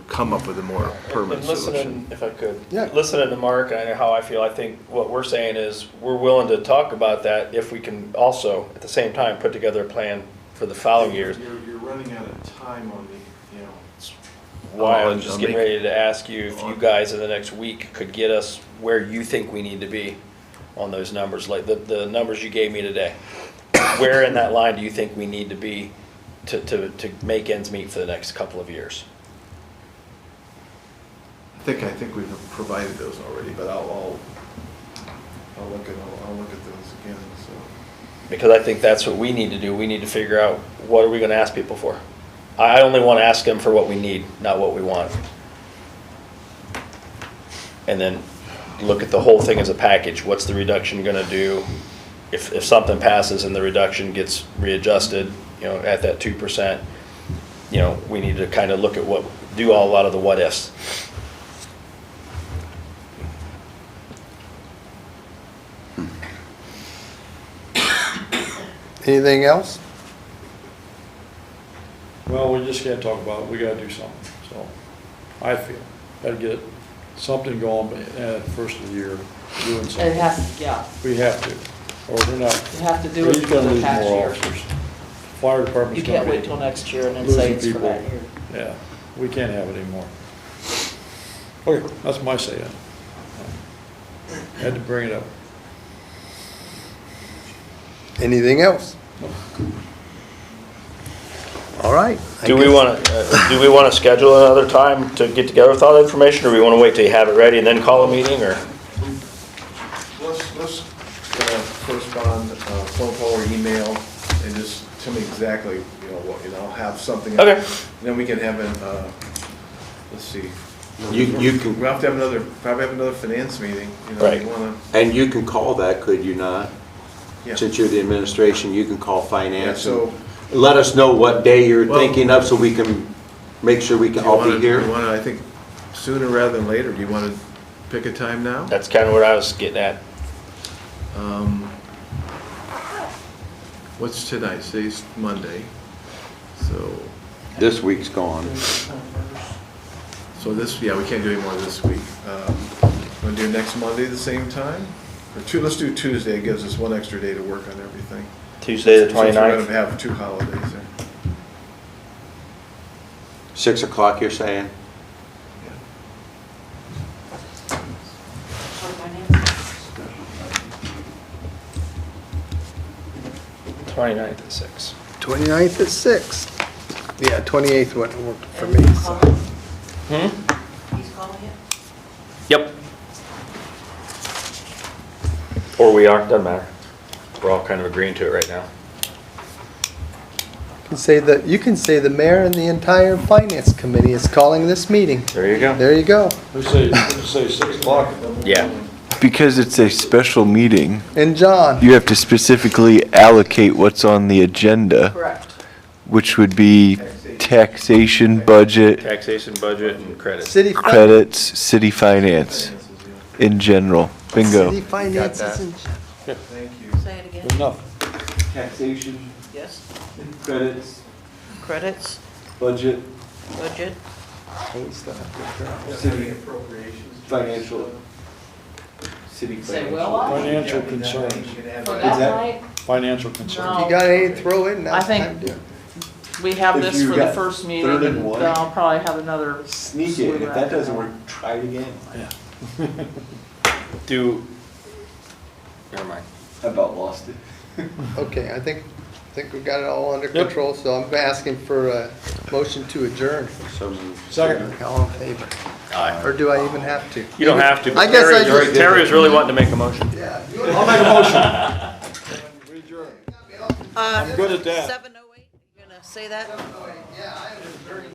[SPEAKER 8] come up with a more permanent
[SPEAKER 11] And
[SPEAKER 8] solution.
[SPEAKER 11] listening, if I could,
[SPEAKER 5] Yeah.
[SPEAKER 11] listening to Mark, I know how I feel. I think what we're saying is we're willing to talk about that if we can also, at the same time, put together a plan for the following years.
[SPEAKER 8] You're running out of time on the,
[SPEAKER 11] Why I was
[SPEAKER 8] I'll
[SPEAKER 11] just getting
[SPEAKER 8] make-
[SPEAKER 11] ready to ask you if you guys in the next week could get us where you think we need to be on those numbers, like the numbers you gave me today. Where in that line do you think we need to be to make ends meet for the next couple of years?
[SPEAKER 8] I think we've provided those already, but I'll look at those again, so.
[SPEAKER 11] Because I think that's what we need to do. We need to figure out what are we gonna ask people for? I only wanna ask them for what we need, not what we want. And then look at the whole thing as a package. What's the reduction gonna do? If something passes and the reduction gets readjusted, at that 2%, we need to kind of look at do a lot of the what ifs.
[SPEAKER 5] Anything else?
[SPEAKER 2] Well, we just can't talk about it, we gotta do something, so, I feel, gotta get something going, first of the year, doing something.
[SPEAKER 10] It has, yeah,
[SPEAKER 2] We have to, or we're not.
[SPEAKER 10] you have to do
[SPEAKER 2] We're
[SPEAKER 10] it
[SPEAKER 2] just
[SPEAKER 10] for
[SPEAKER 2] gonna
[SPEAKER 10] the
[SPEAKER 2] lose
[SPEAKER 10] past
[SPEAKER 2] more
[SPEAKER 10] year.
[SPEAKER 2] officers. Fire department's
[SPEAKER 10] You
[SPEAKER 2] gonna
[SPEAKER 10] can't
[SPEAKER 2] be
[SPEAKER 10] wait till next year and then say
[SPEAKER 2] losing
[SPEAKER 10] it's for
[SPEAKER 2] people.
[SPEAKER 10] that year.
[SPEAKER 2] Yeah, we can't have it anymore. Okay, that's my say on it. Had to bring it up.
[SPEAKER 5] Anything else? All right. I
[SPEAKER 11] Do we
[SPEAKER 5] guess-
[SPEAKER 11] want to schedule another time to get together with all the information, or we want to wait till you have it ready and then call a meeting, or?
[SPEAKER 8] Let's correspond, phone call or email, and just tell me exactly, I'll have something.
[SPEAKER 11] Okay.
[SPEAKER 8] And then we can have let's see.
[SPEAKER 13] You can,
[SPEAKER 8] We'll have to have probably have another finance meeting,
[SPEAKER 11] Right.
[SPEAKER 8] You wanna,
[SPEAKER 13] and you can call that, could you not?
[SPEAKER 8] yeah.
[SPEAKER 13] Since you're the administration, you can call
[SPEAKER 8] Yeah,
[SPEAKER 13] finance
[SPEAKER 8] so.
[SPEAKER 13] and let us know what day you're
[SPEAKER 8] Well-
[SPEAKER 13] thinking of so we can make sure we can all be here.
[SPEAKER 8] You wanna, I think, sooner rather than later, do you wanna pick a time now?
[SPEAKER 11] That's kind of what I was getting at.
[SPEAKER 8] What's tonight? Today's Monday, so
[SPEAKER 13] This week's gone.
[SPEAKER 8] we can't do any more this week. Wanna do next Monday the same time? Or let's do Tuesday, it gives us one extra day to work on everything.
[SPEAKER 11] Tuesday, the
[SPEAKER 8] Since we're
[SPEAKER 11] 29th.
[SPEAKER 8] gonna have two holidays there.
[SPEAKER 13] 6 o'clock, you're saying?
[SPEAKER 11] Twenty-ninth at 6.
[SPEAKER 5] 29th at 6. Yeah, 28th wouldn't work for me, so.
[SPEAKER 7] He's calling it?
[SPEAKER 11] Yep. Or we are, doesn't matter. We're all kind of agreeing to it right now.
[SPEAKER 5] You can say the mayor and the entire finance committee is calling this meeting.
[SPEAKER 11] There you go.
[SPEAKER 5] There you go.
[SPEAKER 2] We say 6 o'clock.
[SPEAKER 11] Yeah.
[SPEAKER 12] Because it's a special meeting,
[SPEAKER 5] And John,
[SPEAKER 12] you have to specifically allocate what's on the agenda,
[SPEAKER 10] Correct.
[SPEAKER 12] which would be taxation, budget,
[SPEAKER 11] Taxation, budget, and credit.
[SPEAKER 5] city
[SPEAKER 12] credits, city finance in general. Bingo.
[SPEAKER 5] City finances and.
[SPEAKER 7] Say it again.
[SPEAKER 2] Good enough.
[SPEAKER 12] Taxation,
[SPEAKER 7] Yes.
[SPEAKER 12] credits,
[SPEAKER 7] Credits,
[SPEAKER 12] budget,
[SPEAKER 7] budget.
[SPEAKER 12] city financial, city financial.
[SPEAKER 2] Financial concerns,
[SPEAKER 10] For
[SPEAKER 12] that
[SPEAKER 10] night,
[SPEAKER 2] financial concerns.
[SPEAKER 5] You got anything to throw in now?
[SPEAKER 10] I think-
[SPEAKER 5] Time to do it.
[SPEAKER 10] we have
[SPEAKER 12] If
[SPEAKER 10] this
[SPEAKER 12] you
[SPEAKER 10] for the
[SPEAKER 12] got
[SPEAKER 10] first meeting,
[SPEAKER 12] third and
[SPEAKER 10] and
[SPEAKER 12] one.
[SPEAKER 10] then I'll probably have another.
[SPEAKER 12] Sneak it, if that doesn't work, try it again.
[SPEAKER 11] Do, never mind.
[SPEAKER 12] I about lost it.
[SPEAKER 5] Okay, I think we got it all under control, so I'm asking for a motion to adjourn.
[SPEAKER 13] So moved.
[SPEAKER 2] Second.
[SPEAKER 5] All in favor?
[SPEAKER 11] Aye.
[SPEAKER 5] Or do I even have to?
[SPEAKER 11] You don't have to.
[SPEAKER 5] I guess I just-
[SPEAKER 11] Terry was really wanting to make a motion.
[SPEAKER 5] Yeah.
[SPEAKER 2] I'll make a motion. We adjourn. I'm good at that.
[SPEAKER 7] 7:08, you gonna say that?
[SPEAKER 5] Yeah, I am adjourning.